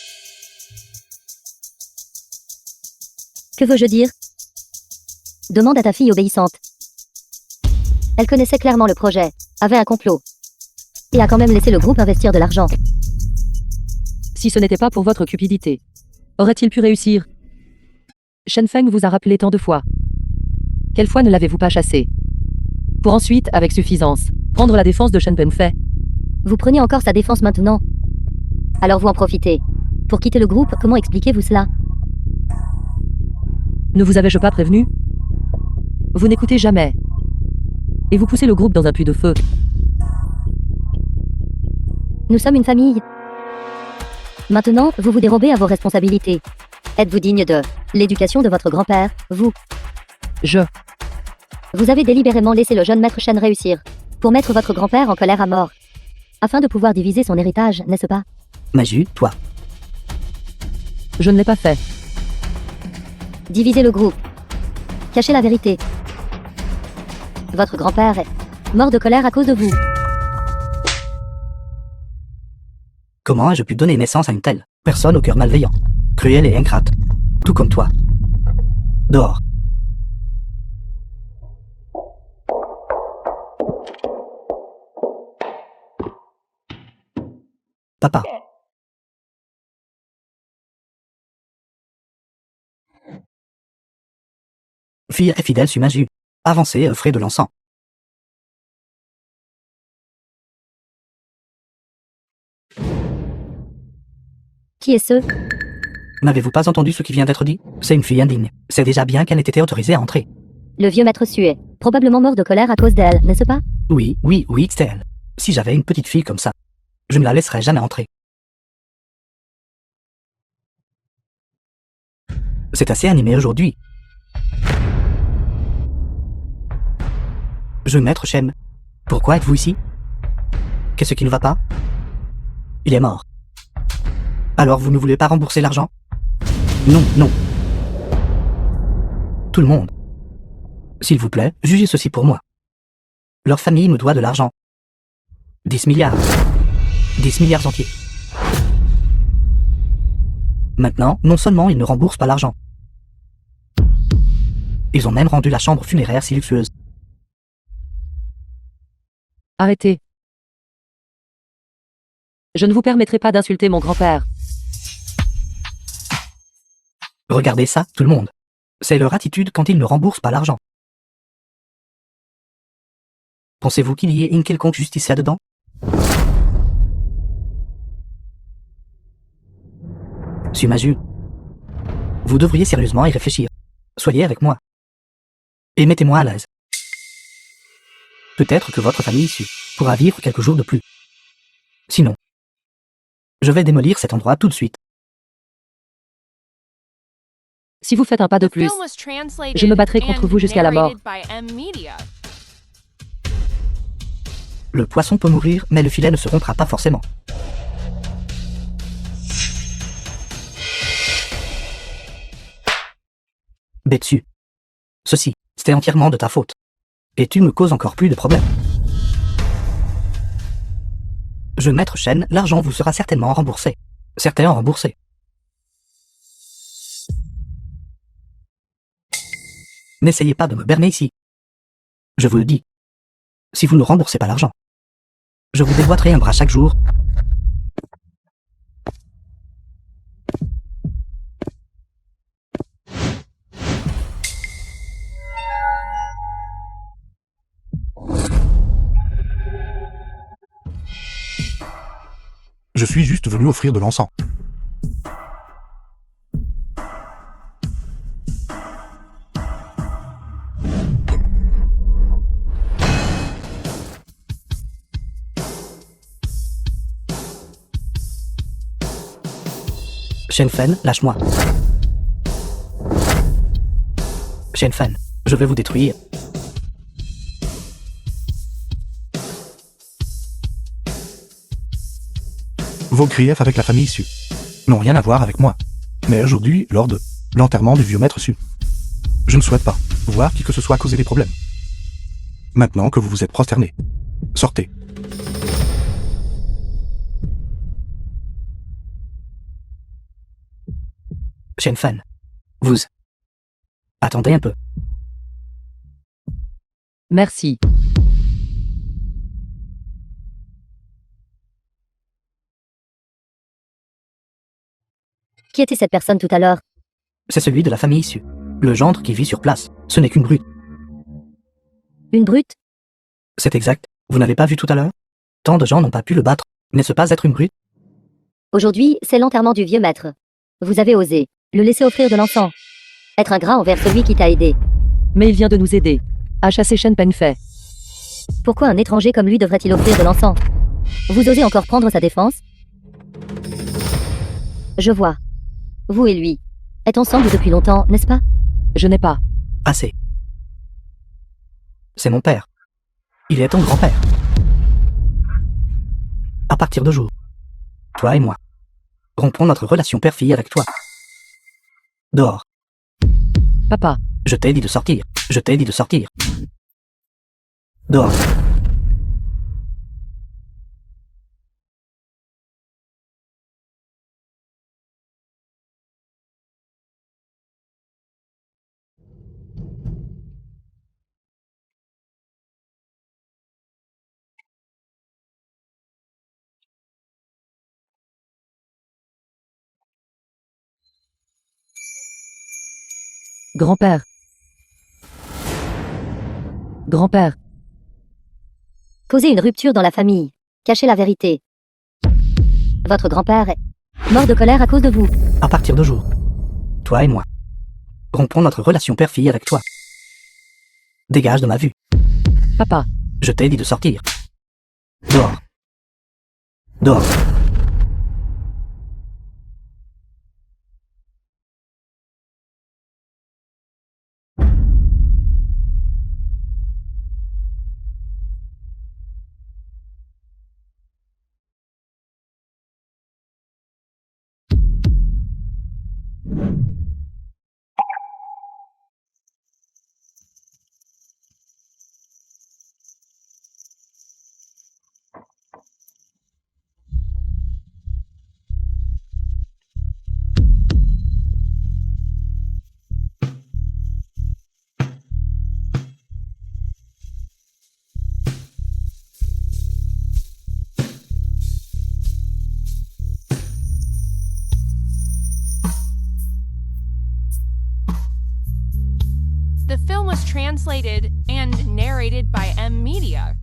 Que veux-je dire? Demande à ta fille obéissante. Elle connaissait clairement le projet, avait un complot. Et a quand même laissé le groupe investir de l'argent. Si ce n'était pas pour votre cupidité, aurait-il pu réussir? Shen Feng vous a rappelé tant de fois. Quelle fois ne l'avez-vous pas chassé? Pour ensuite, avec suffisance, prendre la défense de Shen Pengfei. Vous prenez encore sa défense maintenant. Alors vous en profitez. Pour quitter le groupe, comment expliquez-vous cela? Ne vous avais-je pas prévenu? Vous n'écoutez jamais. Et vous poussez le groupe dans un puits de feu. Nous sommes une famille. Maintenant, vous vous dérobez à vos responsabilités. Êtes-vous digne de l'éducation de votre grand-père, vous? Vous avez délibérément laissé le jeune maître Shen réussir, pour mettre votre grand-père en colère à mort, afin de pouvoir diviser son héritage, n'est-ce pas? Maju, toi. Je ne l'ai pas fait. Diviser le groupe. Cacher la vérité. Votre grand-père est mort de colère à cause de vous. Comment ai-je pu donner naissance à une telle personne au cœur malveillant, cruelle et ingrate, tout comme toi? Dehors. Papa. Fille et fidèle suis Maju. Avancez, frais de l'encens. Qui est ce? N'avez-vous pas entendu ce qui vient d'être dit? C'est une fille indigne. C'est déjà bien qu'elle ait été autorisée à entrer. Le vieux maître suait, probablement mort de colère à cause d'elle, n'est-ce pas? Oui, c'était elle. Si j'avais une petite fille comme ça, je ne la laisserais jamais entrer. C'est assez animé aujourd'hui. Jeune maître Shen, pourquoi êtes-vous ici? Qu'est-ce qui ne va pas? Il est mort. Alors vous ne voulez pas rembourser l'argent? Non, non. Tout le monde. S'il vous plaît, jugez ceci pour moi. Leur famille me doit de l'argent. 10 milliards. 10 milliards entiers. Maintenant, non seulement ils ne remboursent pas l'argent, ils ont même rendu la chambre funéraire si luxueuse. Arrêtez. Je ne vous permettrai pas d'insulter mon grand-père. Regardez ça, tout le monde. C'est leur attitude quand ils ne remboursent pas l'argent. Pensez-vous qu'il y ait une quelconque justice là-dedans? Sumaju, vous devriez sérieusement y réfléchir. Soyez avec moi. Et mettez-moi à l'aise. Peut-être que votre famille issue pourra vivre quelques jours de plus. Sinon, je vais démolir cet endroit tout de suite. Si vous faites un pas de The plus, film was translated je me battrai contre and vous jusqu'à la mort. narrated by M-Media. Le poisson peut mourir, mais le filet ne se rompra pas forcément. Betsu. Ceci, c'était entièrement de ta faute. Et tu me causes encore plus de problèmes. Jeune maître Shen, l'argent vous sera certainement remboursé. Certainement remboursé. N'essayez pas de me berner ici. Je vous le dis. Si vous ne remboursez pas l'argent, je vous déboîterai un bras chaque jour. Je suis juste venu offrir de l'encens. Shenfen, lâche-moi. Shenfen, je vais vous détruire. Vos griefs avec la famille Su n'ont rien à voir avec moi. Mais aujourd'hui, lors de l'enterrement du vieux maître Su, je ne souhaite pas voir qui que ce soit causer des problèmes. Maintenant que vous vous êtes prosterné, sortez. Shenfen, vous... Attendez un peu. Merci. Qui était cette personne tout à l'heure? C'est celui de la famille issue. Le gendre qui vit sur place. Ce n'est qu'une brute. Une brute? C'est exact. Vous n'avez pas vu tout à l'heure? Tant de gens n'ont pas pu le battre. N'est-ce pas être une brute? Aujourd'hui, c'est l'enterrement du vieux maître. Vous avez osé le laisser offrir de l'encens. Être ingrat envers celui qui t'a aidé. Mais il vient de nous aider à chasser Shen Penfei. Pourquoi un étranger comme lui devrait-il offrir de l'encens? Vous osez encore prendre sa défense? Je vois. Vous et lui êtes ensemble depuis longtemps, n'est-ce pas? Je n'ai pas. Assez. C'est mon père. Il est ton grand-père. À partir de jour, toi et moi, rompons notre relation père-fille avec toi. Dehors. Papa, Je t'ai dit de sortir. Je t'ai dit de sortir. Dehors. grand-père. Grand-père, Causer une rupture dans la famille. Cacher la vérité. Votre grand-père est... Mort de colère à cause de vous. À partir d'aujourd'hui, toi et moi, rompons notre relation père-fille avec toi. Dégage de ma vue. Papa, Je t'ai dit de sortir. Dehors. Dehors. The film was translated and narrated by M Media.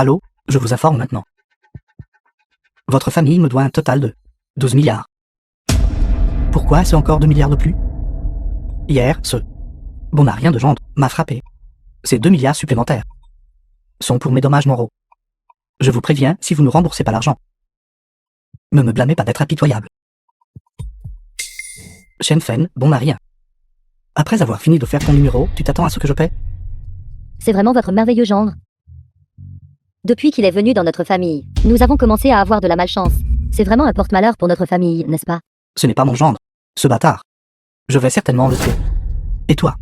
Allô, je vous informe maintenant. Votre famille me doit un total de 12 milliards. Pourquoi c'est encore 2 milliards de plus? Hier, ce bon n'a rien de gendre m'a frappé. Ces 2 milliards supplémentaires sont pour mes dommages moraux. Je vous préviens, si vous ne remboursez pas l'argent, ne me blâmez pas d'être impitoyable. Shen Fen, bon n'a rien. Après avoir fini de faire ton numéro, tu t'attends à ce que je paie? C'est vraiment votre merveilleux gendre. Depuis qu'il est venu dans notre famille, nous avons commencé à avoir de la malchance. C'est vraiment un porte-malheur pour notre famille, n'est-ce pas? Ce n'est pas mon gendre, ce bâtard. Je vais certainement le tuer. Et toi?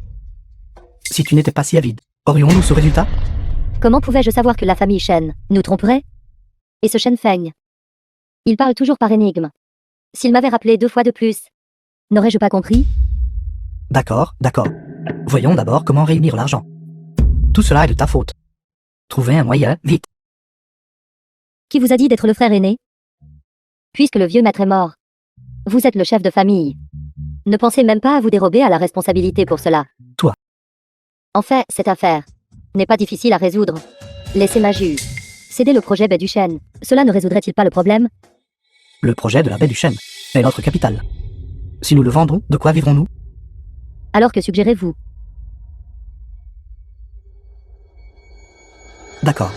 Si tu n'étais pas si avide, aurions-nous ce résultat? Comment pouvais-je savoir que la famille Shen nous tromperait? Et ce Shen Feng? Il parle toujours par énigme. S'il m'avait rappelé 2 fois de plus, n'aurais-je pas compris? D'accord, d'accord. Voyons d'abord comment réunir l'argent. Tout cela est de ta faute. Trouvez un moyen, vite. Qui vous a dit d'être le frère aîné? Puisque le vieux maître est mort, vous êtes le chef de famille. Ne pensez même pas à vous dérober à la responsabilité pour cela. Toi. En fait, cette affaire n'est pas difficile à résoudre. Laissez ma jus céder le projet Baie du Chêne. Cela ne résoudrait-il pas le problème? Le projet de la baie du Chêne est notre capitale. Si nous le vendons, de quoi vivrons-nous? Alors que suggérez-vous? D'accord.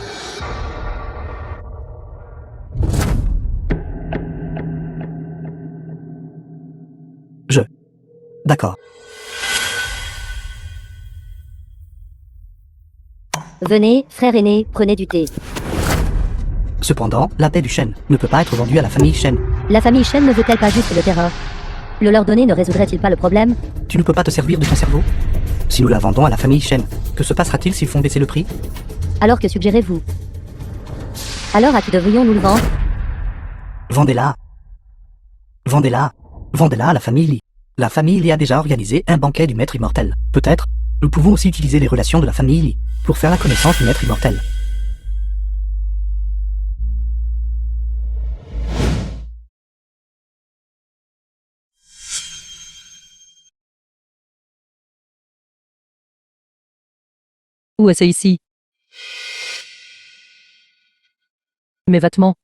D'accord. Venez, frère aîné, prenez du thé. Cependant, la baie du Chêne ne peut pas être vendue à la famille Chêne. La famille Shen ne veut-elle pas juste le terrain? Le leur donner ne résoudrait-il pas le problème? Tu ne peux pas te servir de ton cerveau? Si nous la vendons à la famille Chêne, que se passera-t-il s'ils font baisser le prix? Alors que suggérez-vous? Alors à qui devrions-nous le vendre? Vendez-la. Vendez-la. Vendez-la à la famille Li. La famille Li a déjà organisé un banquet du maître immortel. Peut-être, nous pouvons aussi utiliser les relations de la famille Li pour faire la connaissance du maître immortel. où est-ce ici? Mes vêtements.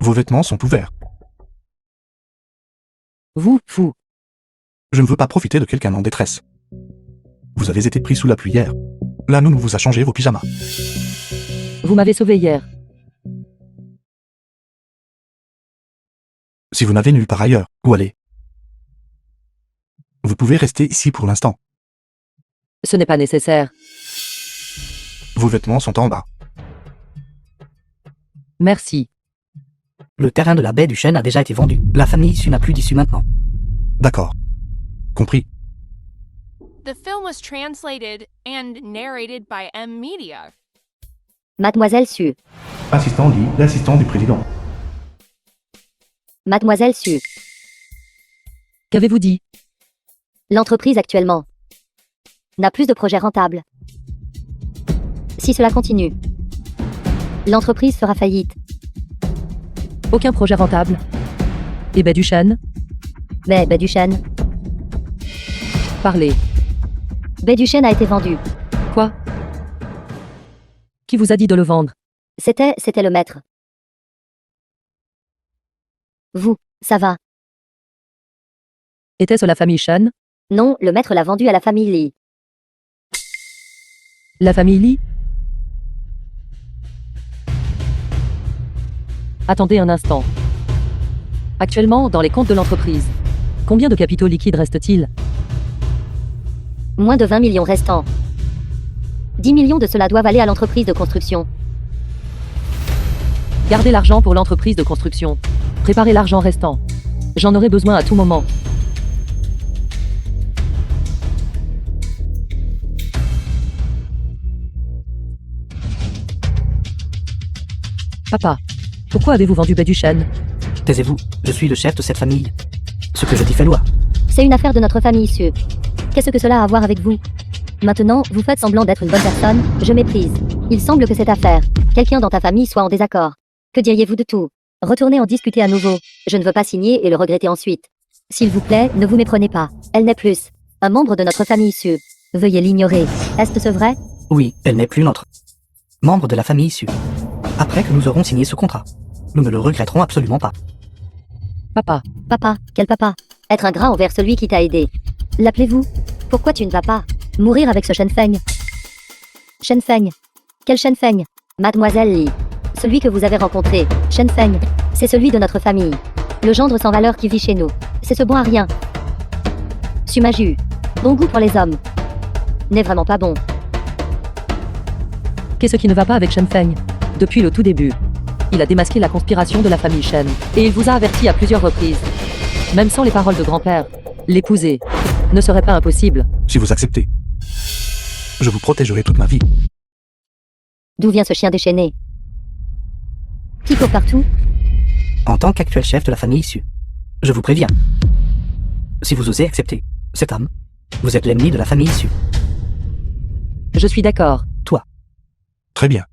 Vos vêtements sont ouverts. Vous, fou. Je ne veux pas profiter de quelqu'un en détresse. Vous avez été pris sous la pluie hier. Là, nous vous a changé vos pyjamas. Vous m'avez sauvé hier. Si vous n'avez nulle part ailleurs, où aller? Vous pouvez rester ici pour l'instant. Ce n'est pas nécessaire. Vos vêtements sont en bas. Merci. Le terrain de la baie du Chêne a déjà été vendu. La famille issue n'a plus d'issue maintenant. D'accord. Compris. The film was translated and narrated by M Media. Mademoiselle Su. Assistant Lee, l'assistant du président. Mademoiselle Su. Qu'avez-vous dit? L'entreprise actuellement n'a plus de projet rentable. Si cela continue, l'entreprise fera faillite. Aucun projet rentable. Et baie du Chêne? Mais Baie du Chêne. Parlez. Baie du Chêne a été vendue. Quoi? Qui vous a dit de le vendre? C'était le maître. Vous, ça va. Était-ce la famille Chêne? Non, le maître l'a vendu à la famille Lee. La famille Lee? Attendez un instant. Actuellement, dans les comptes de l'entreprise, combien de capitaux liquides reste-t-il? Moins de 20 millions restants. 10 millions de cela doivent aller à l'entreprise de construction. Gardez l'argent pour l'entreprise de construction. Préparez l'argent restant. J'en aurai besoin à tout moment. Papa, pourquoi avez-vous vendu baie du Chêne? Taisez-vous, je suis le chef de cette famille. Ce que je dis fait loi. C'est une affaire de notre famille, Su. Qu'est-ce que cela a à voir avec vous? Maintenant, vous faites semblant d'être une bonne personne, je méprise. Il semble que cette affaire, quelqu'un dans ta famille soit en désaccord. Que diriez-vous de tout? Retournez en discuter à nouveau. Je ne veux pas signer et le regretter ensuite. S'il vous plaît, ne vous méprenez pas. Elle n'est plus un membre de notre famille, Su. Veuillez l'ignorer. Est-ce vrai? Oui, elle n'est plus notre membre de la famille issue. Après que nous aurons signé ce contrat, nous ne le regretterons absolument pas. Papa, Papa, quel papa? Être ingrat envers celui qui t'a aidé. L'appelez-vous? Pourquoi tu ne vas pas mourir avec ce Shen Feng? Shen Feng? Quel Shen Feng? Mademoiselle Lee. Celui que vous avez rencontré, Shen Feng, c'est celui de notre famille. Le gendre sans valeur qui vit chez nous. C'est ce bon à rien. Sumaju. Bon goût pour les hommes. N'est vraiment pas bon. qu'est-ce qui ne va pas avec Shen Feng? Depuis le tout début, il a démasqué la conspiration de la famille Shen. Et il vous a averti à plusieurs reprises. Même sans les paroles de grand-père, l'épouser ne serait pas impossible. Si vous acceptez, je vous protégerai toute ma vie. D'où vient ce chien déchaîné? Qui court partout? En tant qu'actuel chef de la famille issue, je vous préviens. Si vous osez accepter cet homme, vous êtes l'ennemi de la famille issue. Je suis d'accord. Toi. Très bien.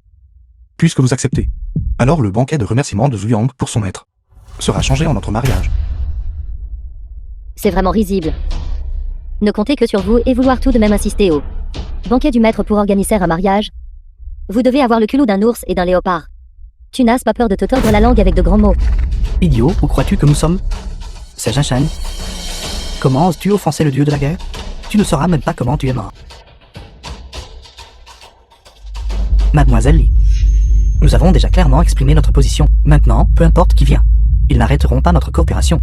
Puisque vous acceptez, alors le banquet de remerciement de Zhu Yang pour son maître sera changé en notre mariage. C'est vraiment risible. Ne comptez que sur vous et vouloir tout de même insister au banquet du maître pour organiser un mariage. Vous devez avoir le culot d'un ours et d'un léopard. Tu n'as pas peur de te tordre la langue avec de grands mots. Idiot, où crois-tu que nous sommes? C'est Shen Shen. Comment oses-tu offenser le dieu de la guerre? Tu ne sauras même pas comment tu es mort. Mademoiselle Lee, nous avons déjà clairement exprimé notre position. Maintenant, peu importe qui vient, ils n'arrêteront pas notre coopération.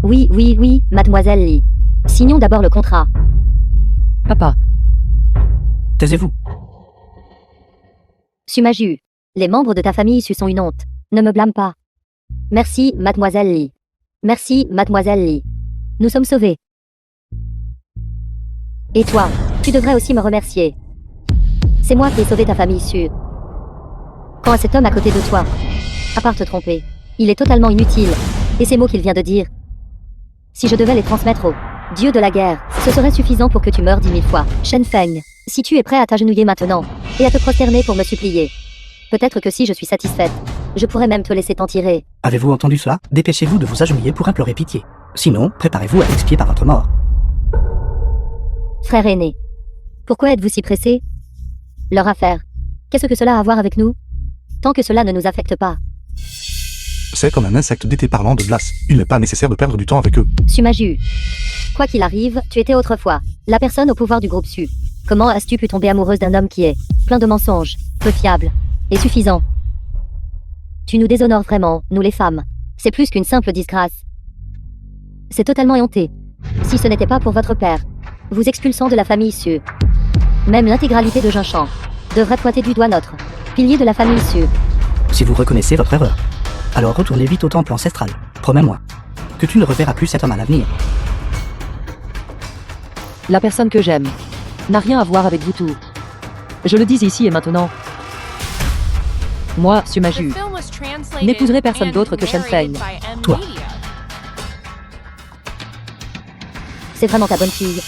Oui, mademoiselle Lee. Signons d'abord le contrat. Papa, Taisez-vous. Sumaju, les membres de ta famille issue sont une honte. Ne me blâme pas. Merci, mademoiselle Lee. Merci, mademoiselle Lee. Nous sommes sauvés. Et toi, tu devrais aussi me remercier. C'est moi qui ai sauvé ta famille issue. Quand à cet homme à côté de toi, à part te tromper, il est totalement inutile. Et ces mots qu'il vient de dire, si je devais les transmettre au dieu de la guerre, ce serait suffisant pour que tu meures 10 000 fois. Shen Feng, si tu es prêt à t'agenouiller maintenant, et à te prosterner pour me supplier, peut-être que si je suis satisfaite, je pourrais même te laisser t'en tirer. Avez-vous entendu cela? Dépêchez-vous de vous agenouiller pour implorer pitié. Sinon, préparez-vous à expier par votre mort. Frère aîné, pourquoi êtes-vous si pressé? Leur affaire, qu'est-ce que cela a à voir avec nous? Tant que cela ne nous affecte pas. C'est comme un insecte d'été parlant de glace. Il n'est pas nécessaire de perdre du temps avec eux. Sumaju, quoi qu'il arrive, tu étais autrefois la personne au pouvoir du groupe Su. Comment as-tu pu tomber amoureuse d'un homme qui est plein de mensonges, peu fiable et suffisant? Tu nous déshonores vraiment, nous les femmes. C'est plus qu'une simple disgrâce. C'est totalement honteux. Si ce n'était pas pour votre père, vous expulsant de la famille Su, même l'intégralité de Jinshan devrait pointer du doigt notre pilier de la famille Su. Si vous reconnaissez votre erreur, Alors retournez vite au temple ancestral. Promets-moi que tu ne reverras plus cet homme à l'avenir. La personne que j'aime n'a rien à voir avec vous tous. Je le dis ici et maintenant. Moi, The Sumaju, film was translated n'épouserai personne and d'autre que Shen Feng. narrated by M Toi. Media. C'est vraiment ta bonne fille.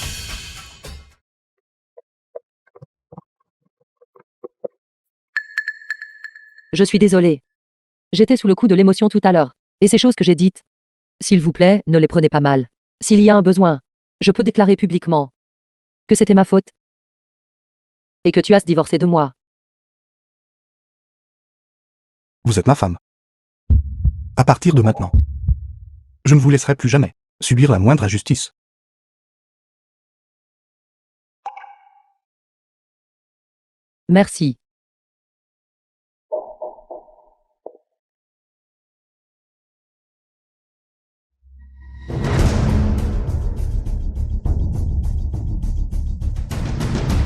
je suis désolé. J'étais sous le coup de l'émotion tout à l'heure. Et ces choses que j'ai dites, s'il vous plaît, ne les prenez pas mal. S'il y a un besoin, je peux déclarer publiquement que c'était ma faute. Et que tu as divorcé de moi. Vous êtes ma femme. À partir de maintenant, je ne vous laisserai plus jamais subir la moindre injustice. Merci.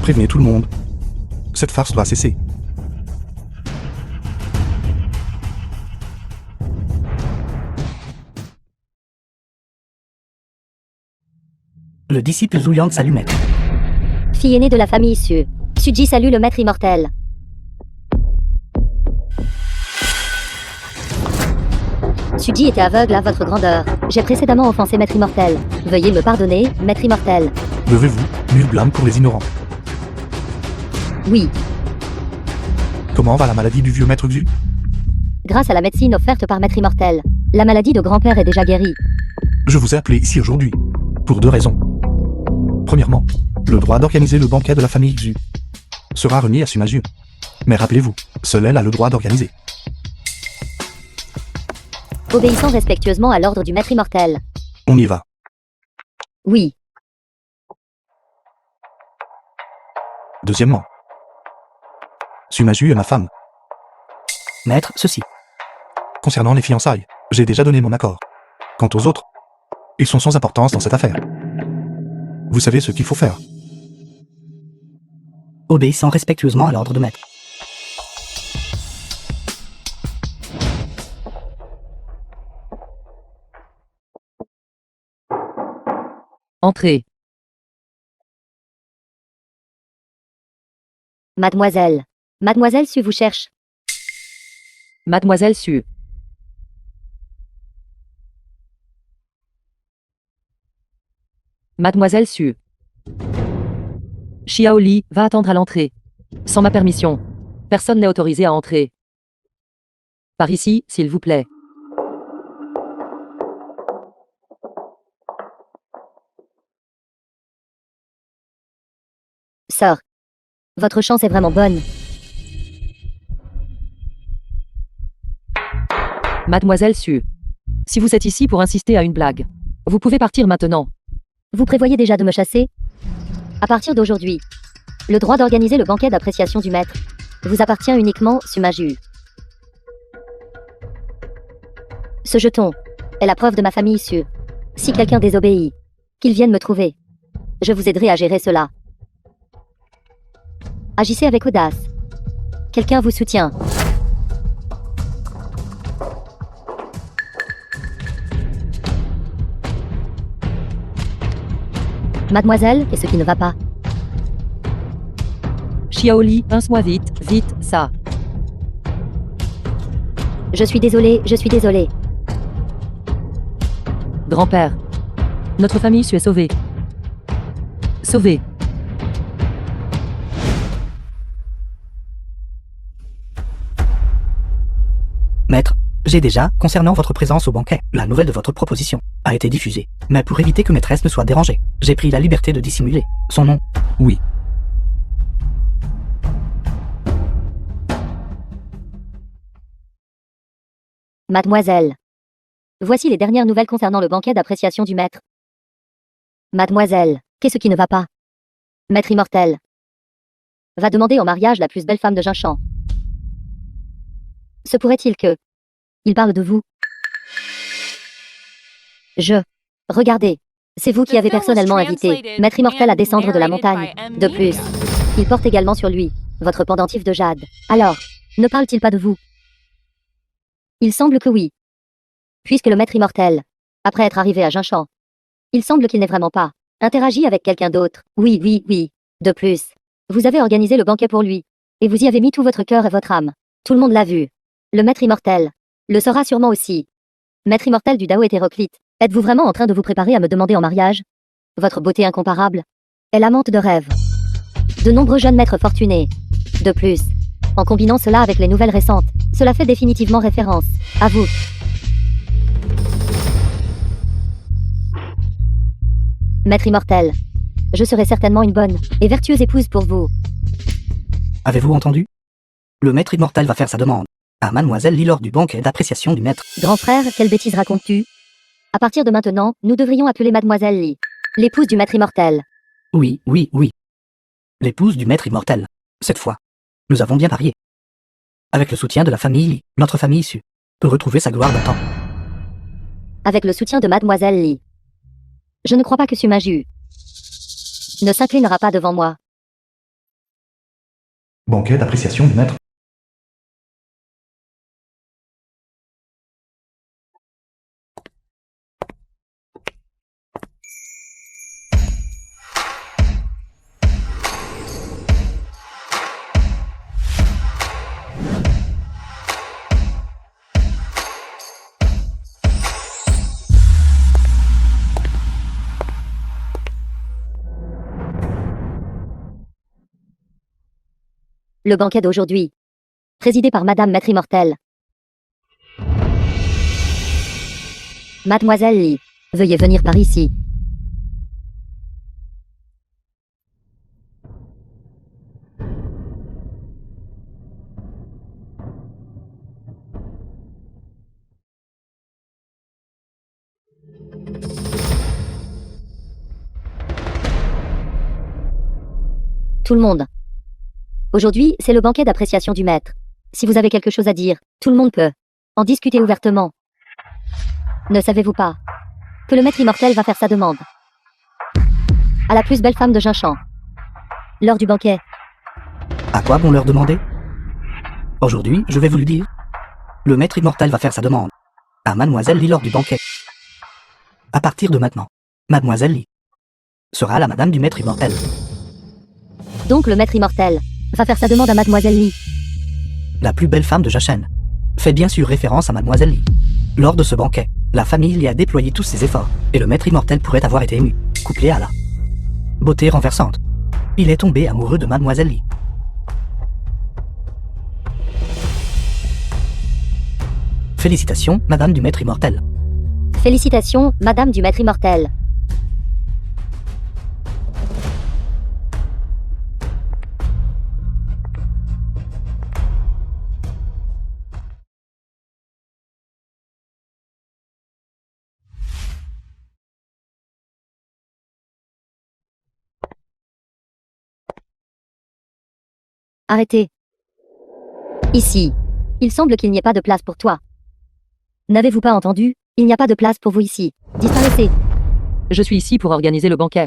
Prévenez tout le monde. Cette farce doit cesser. Le disciple Zuyang salue maître. Fille aînée de la famille Su. Suji salue le maître immortel. Suji était aveugle à votre grandeur. J'ai précédemment offensé maître immortel. Veuillez me pardonner, maître immortel. Levez-vous, nul blâme pour les ignorants. Oui, Comment va la maladie du vieux maître Xu? grâce à la médecine offerte par maître immortel. La maladie de grand-père est déjà guérie. Je vous ai appelé ici aujourd'hui pour deux raisons. Premièrement, le droit d'organiser le banquet de la famille Xu sera remis à Sumaju. Mais rappelez-vous, seul elle a le droit d'organiser. Obéissant respectueusement à l'ordre du maître immortel. On y va. Oui, Deuxièmement, Sumaju est ma femme. Maître, ceci. Concernant les fiançailles, j'ai déjà donné mon accord. Quant aux autres, ils sont sans importance dans cette affaire. Vous savez ce qu'il faut faire. Obéissant respectueusement à l'ordre de maître. Entrez. mademoiselle. Mademoiselle Su vous cherche. Mademoiselle Su. Mademoiselle Su. Xiaoli va attendre à l'entrée. Sans ma permission. Personne n'est autorisé à entrer. Par ici, s'il vous plaît. Sœur. Votre chance est vraiment bonne. Mademoiselle Su. Si vous êtes ici pour insister à une blague, vous pouvez partir maintenant. Vous prévoyez déjà de me chasser? À partir d'aujourd'hui, le droit d'organiser le banquet d'appréciation du maître vous appartient uniquement, Sumaju. Ce jeton est la preuve de ma famille Su. Si quelqu'un désobéit, qu'il vienne me trouver. Je vous aiderai à gérer cela. Agissez avec audace. Quelqu'un vous soutient. Mademoiselle, qu'est-ce qui ne va pas? Xiaoli, pince-moi vite, vite, ça. Je suis désolée, je suis désolée. Grand-père. Notre famille Su est sauvée. Sauvée. Maître, j'ai déjà, concernant votre présence au banquet, la nouvelle de votre proposition a été diffusée. Mais pour éviter que maîtresse ne soit dérangée, j'ai pris la liberté de dissimuler son nom. Oui. Mademoiselle. Voici les dernières nouvelles concernant le banquet d'appréciation du maître. Mademoiselle, qu'est-ce qui ne va pas? Maître immortel va demander en mariage la plus belle femme de Jinshan. Se pourrait-il que il parle de vous? Regardez, c'est vous qui avez personnellement invité Maître immortel à descendre de la montagne. De plus, il porte également sur lui votre pendentif de jade. Alors, ne parle-t-il pas de vous? Il semble que oui. Puisque le maître immortel, après être arrivé à Jinshan, il semble qu'il n'ait vraiment pas interagi avec quelqu'un d'autre. Oui, oui, oui. De plus, vous avez organisé le banquet pour lui, et vous y avez mis tout votre cœur et votre âme. Tout le monde l'a vu. Le maître immortel le saura sûrement aussi. Maître immortel du Dao hétéroclite, êtes-vous vraiment en train de vous préparer à me demander en mariage? Votre beauté incomparable est l'amante de rêve de nombreux jeunes maîtres fortunés. De plus, en combinant cela avec les nouvelles récentes, cela fait définitivement référence à vous. Maître immortel, je serai certainement une bonne et vertueuse épouse pour vous. Avez-vous entendu? Le maître immortel va faire sa demande à Mademoiselle Lee lors du banquet d'appréciation du maître. Grand frère, quelle bêtise racontes-tu? À partir de maintenant, nous devrions appeler Mademoiselle Lee, l'épouse du maître immortel. Oui, oui, oui. L'épouse du maître immortel. Cette fois, nous avons bien parié. Avec le soutien de la famille Lee, notre famille issue peut retrouver sa gloire d'antan. Avec le soutien de Mademoiselle Lee. Je ne crois pas que Sumaju ne s'inclinera pas devant moi. Banquet d'appréciation du maître. Le banquet d'aujourd'hui, présidé par Madame Maître Immortel. Mademoiselle Lee, veuillez venir par ici. Tout le monde. Aujourd'hui, c'est le banquet d'appréciation du maître. Si vous avez quelque chose à dire, tout le monde peut en discuter ouvertement. Ne savez-vous pas que le maître immortel va faire sa demande à la plus belle femme de Jinshan lors du banquet? À quoi bon leur demander? Aujourd'hui, je vais vous le dire. Le maître immortel va faire sa demande à Mademoiselle Lee lors du banquet. À partir de maintenant, Mademoiselle Lee sera la madame du maître immortel. Donc le maître immortel va faire sa demande à Mademoiselle Lee. La plus belle femme de Jinshan fait bien sûr référence à Mademoiselle Lee. Lors de ce banquet, la famille Lee a déployé tous ses efforts, et le maître immortel pourrait avoir été ému, couplé à la beauté renversante. Il est tombé amoureux de Mademoiselle Lee. Félicitations, Madame du maître immortel. Félicitations, Madame du maître immortel. Arrêtez. Ici. Il semble qu'il n'y ait pas de place pour toi. N'avez-vous pas entendu? Il n'y a pas de place pour vous ici. Disparaissez. Je suis ici pour organiser le banquet.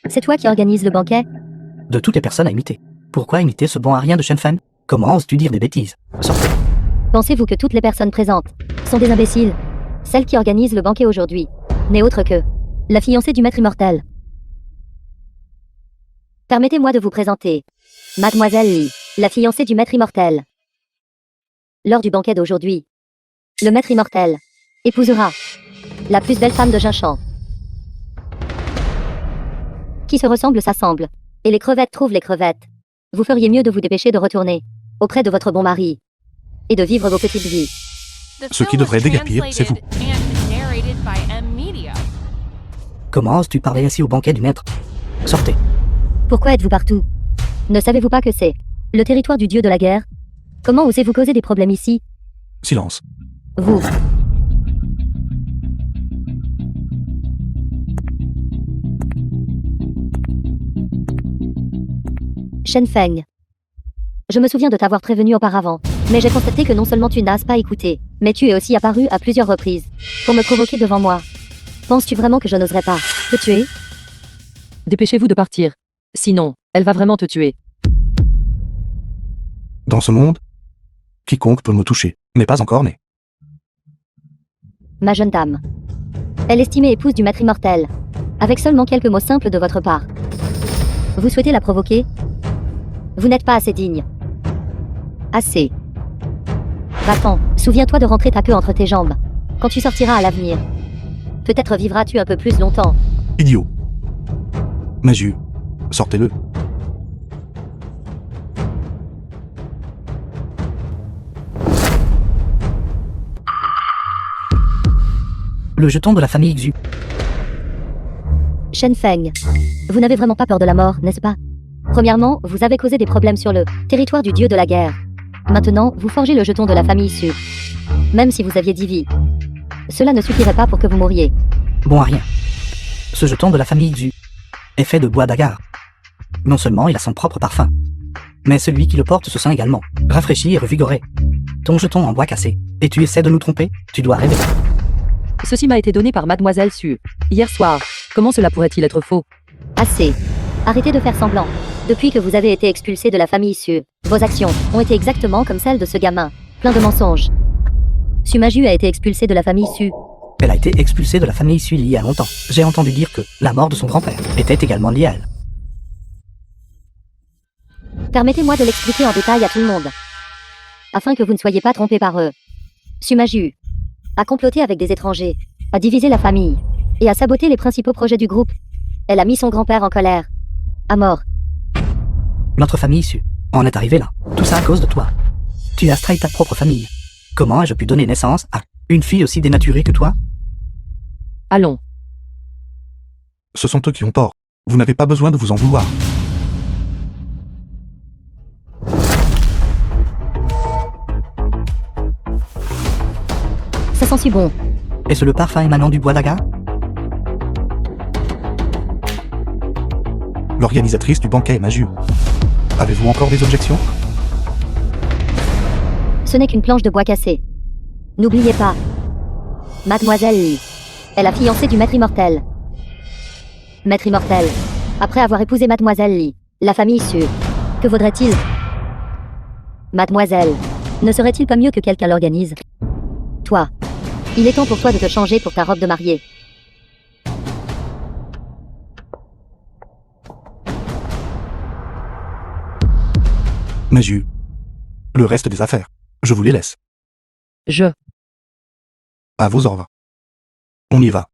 C'est toi qui organises le banquet? De toutes les personnes à imiter. Pourquoi imiter ce bon à rien de Shenfen? Comment oses-tu dire des bêtises? Sortez. Pensez-vous que toutes les personnes présentes sont des imbéciles? Celle qui organise le banquet aujourd'hui n'est autre que la fiancée du maître immortel. Permettez-moi de vous présenter Mademoiselle Lee, la fiancée du maître immortel. Lors du banquet d'aujourd'hui, le maître immortel épousera la plus belle femme de Jinshan. Qui se ressemble s'assemble, et les crevettes trouvent les crevettes. Vous feriez mieux de vous dépêcher de retourner auprès de votre bon mari et de vivre vos petites vies. The Ce qui film was devrait déguerpir, c'est vous. translated and narrated by M Media. Comment oses-tu parler ainsi au banquet du maître? Sortez. Pourquoi êtes-vous partout? Ne savez-vous pas que c'est le territoire du dieu de la guerre? Comment osez-vous causer des problèmes ici? Silence. Vous. Shen Feng. Je me souviens de t'avoir prévenu auparavant, mais j'ai constaté que non seulement tu n'as pas écouté, mais tu es aussi apparu à plusieurs reprises pour me provoquer devant moi. Penses-tu vraiment que je n'oserais pas te tuer? Dépêchez-vous de partir. Sinon, elle va vraiment te tuer. Dans ce monde, quiconque peut me toucher n'est pas encore né. Ma jeune dame. Elle estimée épouse du maître immortel. Avec seulement quelques mots simples de votre part. Vous souhaitez la provoquer? Vous n'êtes pas assez digne. Assez. Va-t'en, souviens-toi de rentrer ta queue entre tes jambes. Quand tu sortiras à l'avenir. Peut-être vivras-tu un peu plus longtemps. Idiot. Magu, sortez-le. Le jeton de la famille Xu. Shen Feng. Vous n'avez vraiment pas peur de la mort, n'est-ce pas? Premièrement, vous avez causé des problèmes sur le territoire du dieu de la guerre. Maintenant, vous forgez le jeton de la famille Su. Même si vous aviez 10 vies. Cela ne suffirait pas pour que vous mouriez. Bon à rien. Ce jeton de la famille Xu est fait de bois d'agar. Non seulement il a son propre parfum, mais celui qui le porte se sent également rafraîchi et revigoré. Ton jeton en bois cassé, et tu essaies de nous tromper? Tu dois rêver. Ceci m'a été donné par Mademoiselle Su. Hier soir. Comment cela pourrait-il être faux? Assez. Arrêtez de faire semblant. Depuis que vous avez été expulsé de la famille Su, vos actions ont été exactement comme celles de ce gamin. Plein de mensonges. Su Maju a été expulsé de la famille Su. Elle a été expulsée de la famille Su il y a longtemps. J'ai entendu dire que la mort de son grand-père était également liée à elle. Permettez-moi de l'expliquer en détail à tout le monde. Afin que vous ne soyez pas trompés par eux. Su Maju a comploté avec des étrangers, a divisé la famille, et a saboté les principaux projets du groupe. Elle a mis son grand-père en colère. À mort. Notre famille Su en est arrivée là. Tout ça à cause de toi. Tu as trahi ta propre famille. Comment ai-je pu donner naissance à une fille aussi dénaturée que toi? Allons. Ce sont eux qui ont tort. Vous n'avez pas besoin de vous en vouloir. Ça sent si bon. Est-ce le parfum émanant du bois d'agar? L'organisatrice du banquet est Magu. Avez-vous encore des objections? Ce n'est qu'une planche de bois cassée. N'oubliez pas. Mademoiselle Li est la fiancée du maître immortel. Maître immortel. Après avoir épousé Mademoiselle Li, la famille Su, que vaudrait-il? Mademoiselle, ne serait-il pas mieux que quelqu'un l'organise? Toi. Il est temps pour toi de te changer pour ta robe de mariée. Magu. Le reste des affaires, je vous les laisse. À vos ordres. On y va.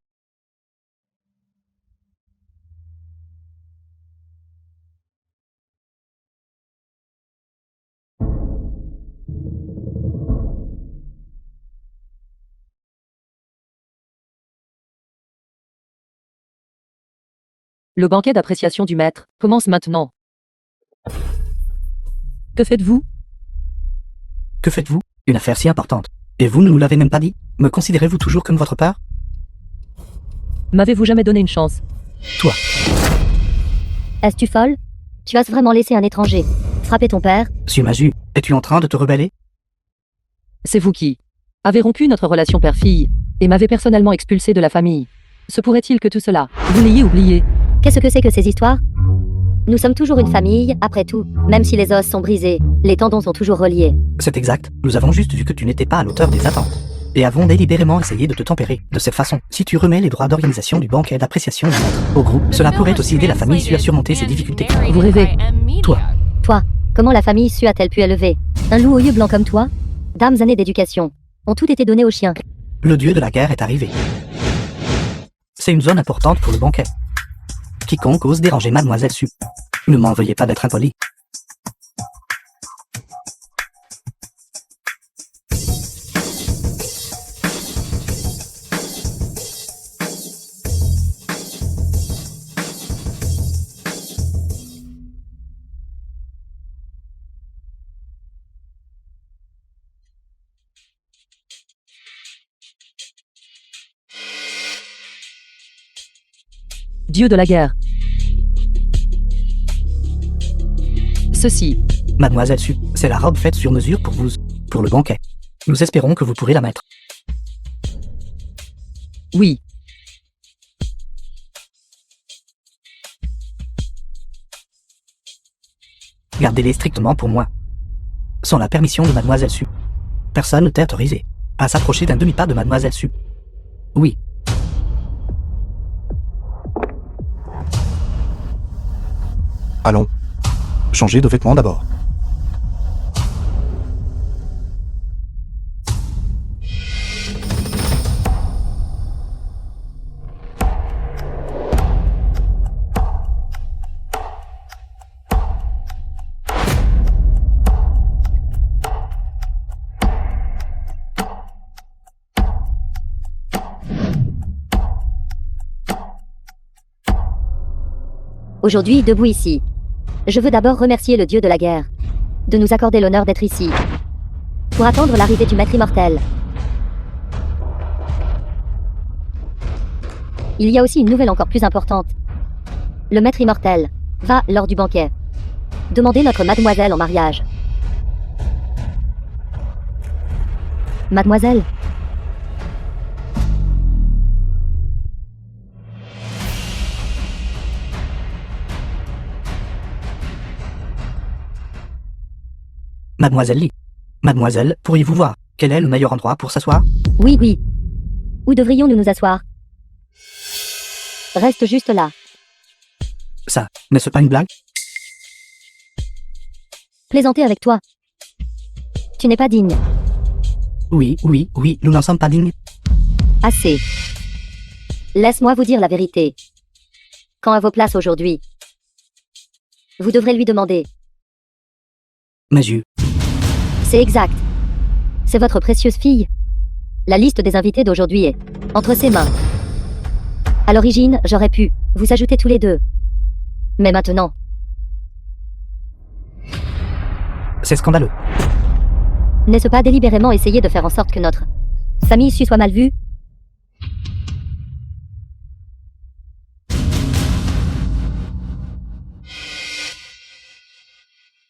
Le banquet d'appréciation du maître commence maintenant. Que faites-vous? Que faites-vous? Une affaire si importante. Et vous ne nous l'avez même pas dit? Me considérez-vous toujours comme votre père? M'avez-vous jamais donné une chance? Toi. Es-tu folle? Tu as vraiment laissé un étranger frapper ton père? Su Maju, es-tu en train de te rebeller? C'est vous qui avez rompu notre relation père-fille et m'avez personnellement expulsé de la famille. Se pourrait-il que tout cela, vous l'ayez oublié? Qu'est-ce que c'est que ces histoires? Nous sommes toujours une famille, après tout. Même si les os sont brisés, les tendons sont toujours reliés. C'est exact, nous avons juste vu que tu n'étais pas à l'auteur des attentes. Et avons délibérément essayé de te tempérer. De cette façon, si tu remets les droits d'organisation du banquet d'appréciation du maître au groupe, cela pourrait aussi aider la famille Su à surmonter ses difficultés. Vous rêvez. Toi. Toi, comment la famille Su a-t-elle pu élever un loup aux yeux blancs comme toi? Dames années d'éducation ont toutes été données aux chiens. Le dieu de la guerre est arrivé. C'est une zone importante pour le banquet. Quiconque ose déranger Mademoiselle Su. Ne m'en veuillez pas d'être impoli. Dieu de la guerre. Ceci. Mademoiselle Su, c'est la robe faite sur mesure pour vous, pour le banquet. Nous espérons que vous pourrez la mettre. Oui. Gardez-les strictement pour moi. sans la permission de Mademoiselle Su. Personne ne t'est autorisé à s'approcher d'un demi-pas de Mademoiselle Su. Oui. Allons. Changez de vêtements d'abord. Aujourd'hui, debout ici. Je veux d'abord remercier le dieu de la guerre de nous accorder l'honneur d'être ici pour attendre l'arrivée du maître immortel. Il y a aussi une nouvelle encore plus importante. Le maître immortel va, lors du banquet, demander notre mademoiselle en mariage. Mademoiselle? Mademoiselle Lee. Mademoiselle, pourriez-vous voir quel est le meilleur endroit pour s'asseoir? Oui, oui. Où devrions-nous nous asseoir? Reste juste là. Ça, n'est-ce pas une blague? Plaisanter avec toi. Tu n'es pas digne. Oui, oui, oui, nous n'en sommes pas dignes. Assez. Laisse-moi vous dire la vérité. Quand à vos places aujourd'hui, vous devrez lui demander. Mes yeux. C'est exact. C'est votre précieuse fille. La liste des invités d'aujourd'hui est entre ses mains. À l'origine, j'aurais pu vous ajouter tous les deux. Mais maintenant, C'est scandaleux. n'est-ce pas délibérément essayer de faire en sorte que notre famille issue soit mal vue?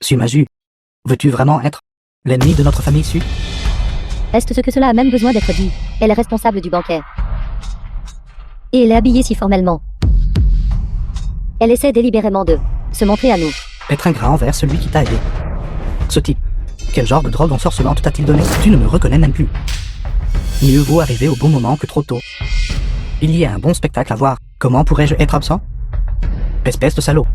Su Maju. Veux-tu vraiment être l'ennemi de notre famille Su? Est-ce ce que cela a même besoin d'être dit? Elle est responsable du banquet. Et elle est habillée si formellement. Elle essaie délibérément de se montrer à nous. Être ingrat envers celui qui t'a aidé. Ce type. Quel genre de drogue ensorcelante t'a-t-il donné? Tu ne me reconnais même plus. Mieux vaut arriver au bon moment que trop tôt. Il y a un bon spectacle à voir. Comment pourrais-je être absent? Espèce de salaud.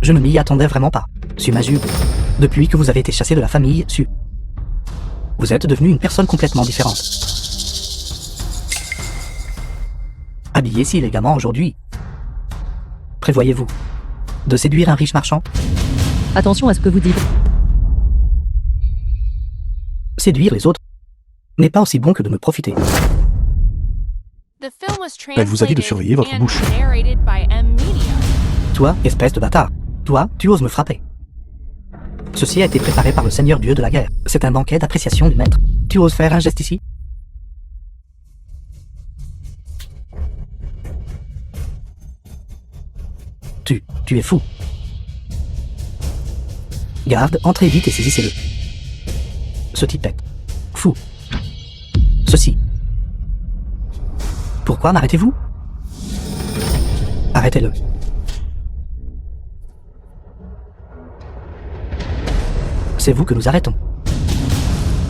Je ne m'y attendais vraiment pas. Su Maju. Depuis que vous avez été chassé de la famille Su. Vous êtes devenu une personne complètement différente. Habillé si élégamment aujourd'hui. Prévoyez-vous de séduire un riche marchand? Attention à ce que vous dites. Séduire les autres n'est pas aussi bon que de me profiter. The film was Elle vous a dit de translated surveiller votre and bouche. narrated by M Media. Toi, espèce de bâtard. Toi, tu oses me frapper. Ceci a été préparé par le Seigneur Dieu de la guerre. C'est un banquet d'appréciation du maître. Tu oses faire un geste ici? Tu es fou. Garde, entrez vite et saisissez-le. Ce type est fou. Ceci. Pourquoi m'arrêtez-vous? Arrêtez-le. C'est vous que nous arrêtons.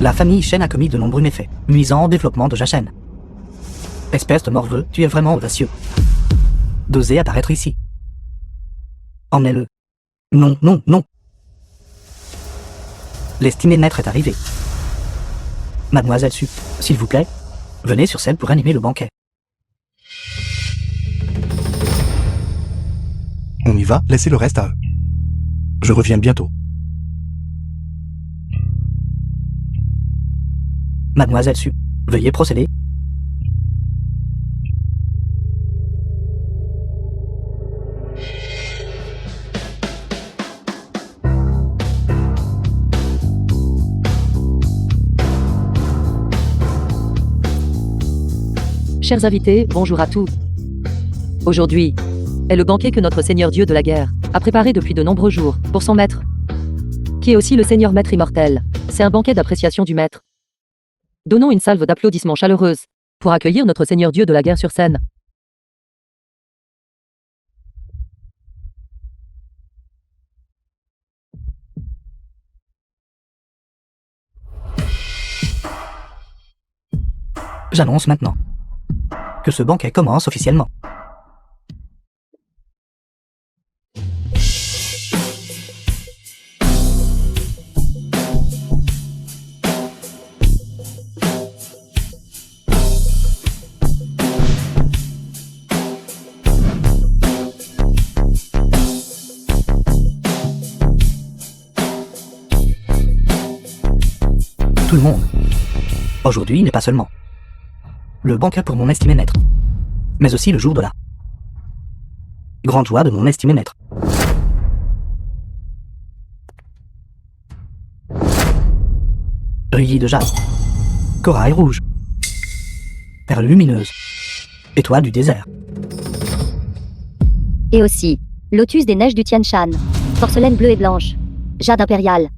La famille Shen a commis de nombreux méfaits, nuisant au développement de Jachen. Espèce de morveux, tu es vraiment audacieux. D'oser apparaître ici. Emmenez-le. Non, non, non. L'estimé maître est arrivé. Mademoiselle Su, s'il vous plaît, venez sur scène pour animer le banquet. On y va, laissez le reste à eux. Je reviens bientôt. Mademoiselle Su, veuillez procéder. Chers invités, bonjour à tous. Aujourd'hui est le banquet que notre Seigneur Dieu de la guerre a préparé depuis de nombreux jours pour son maître, qui est aussi le Seigneur Maître immortel. C'est un banquet d'appréciation du maître. Donnons une salve d'applaudissements chaleureuse pour accueillir notre Seigneur Dieu de la guerre sur scène. J'annonce maintenant que ce banquet commence officiellement. Tout le monde. Aujourd'hui n'est pas seulement le banquet pour mon estimé maître, mais aussi le jour de la grande joie de mon estimé maître. Ruyis de jade, corail rouge, perles lumineuses, étoiles du désert. Et aussi, lotus des neiges du Tian Shan, porcelaine bleue et blanche, jade impérial.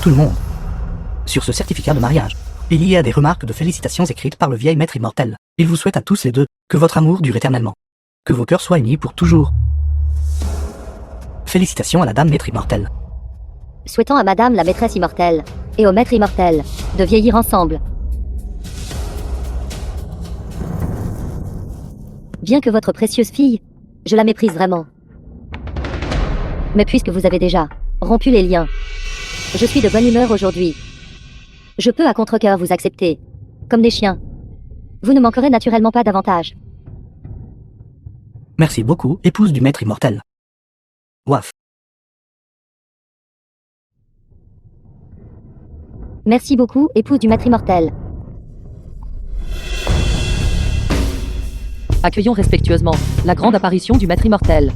Tout le monde. Sur ce certificat de mariage, il y a des remarques de félicitations écrites par le vieil maître immortel. Il vous souhaite à tous les deux que votre amour dure éternellement, que vos cœurs soient unis pour toujours. Félicitations à la dame maître immortelle. Souhaitant à madame la maîtresse immortelle, et au maître immortel, de vieillir ensemble. Bien que votre précieuse fille, je la méprise vraiment. Mais puisque vous avez déjà rompu les liens, je suis de bonne humeur aujourd'hui. Je peux à contre-cœur vous accepter, comme des chiens. Vous ne manquerez naturellement pas davantage. Merci beaucoup, épouse du maître immortel. Waf. Merci beaucoup, épouse du maître immortel. Accueillons respectueusement la grande apparition du maître immortel.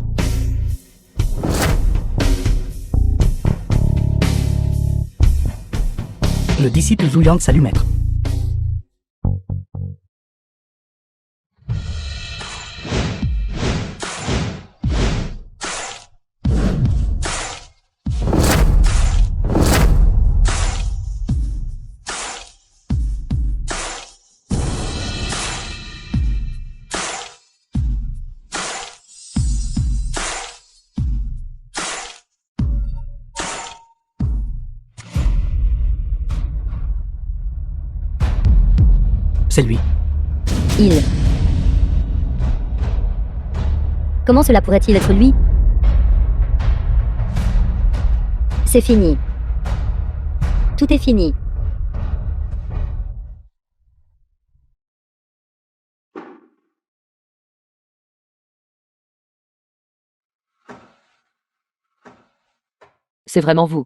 Le disciple Zuyang salue maître. C'est lui. Il. Comment cela pourrait-il être lui? C'est fini. Tout est fini. C'est vraiment vous.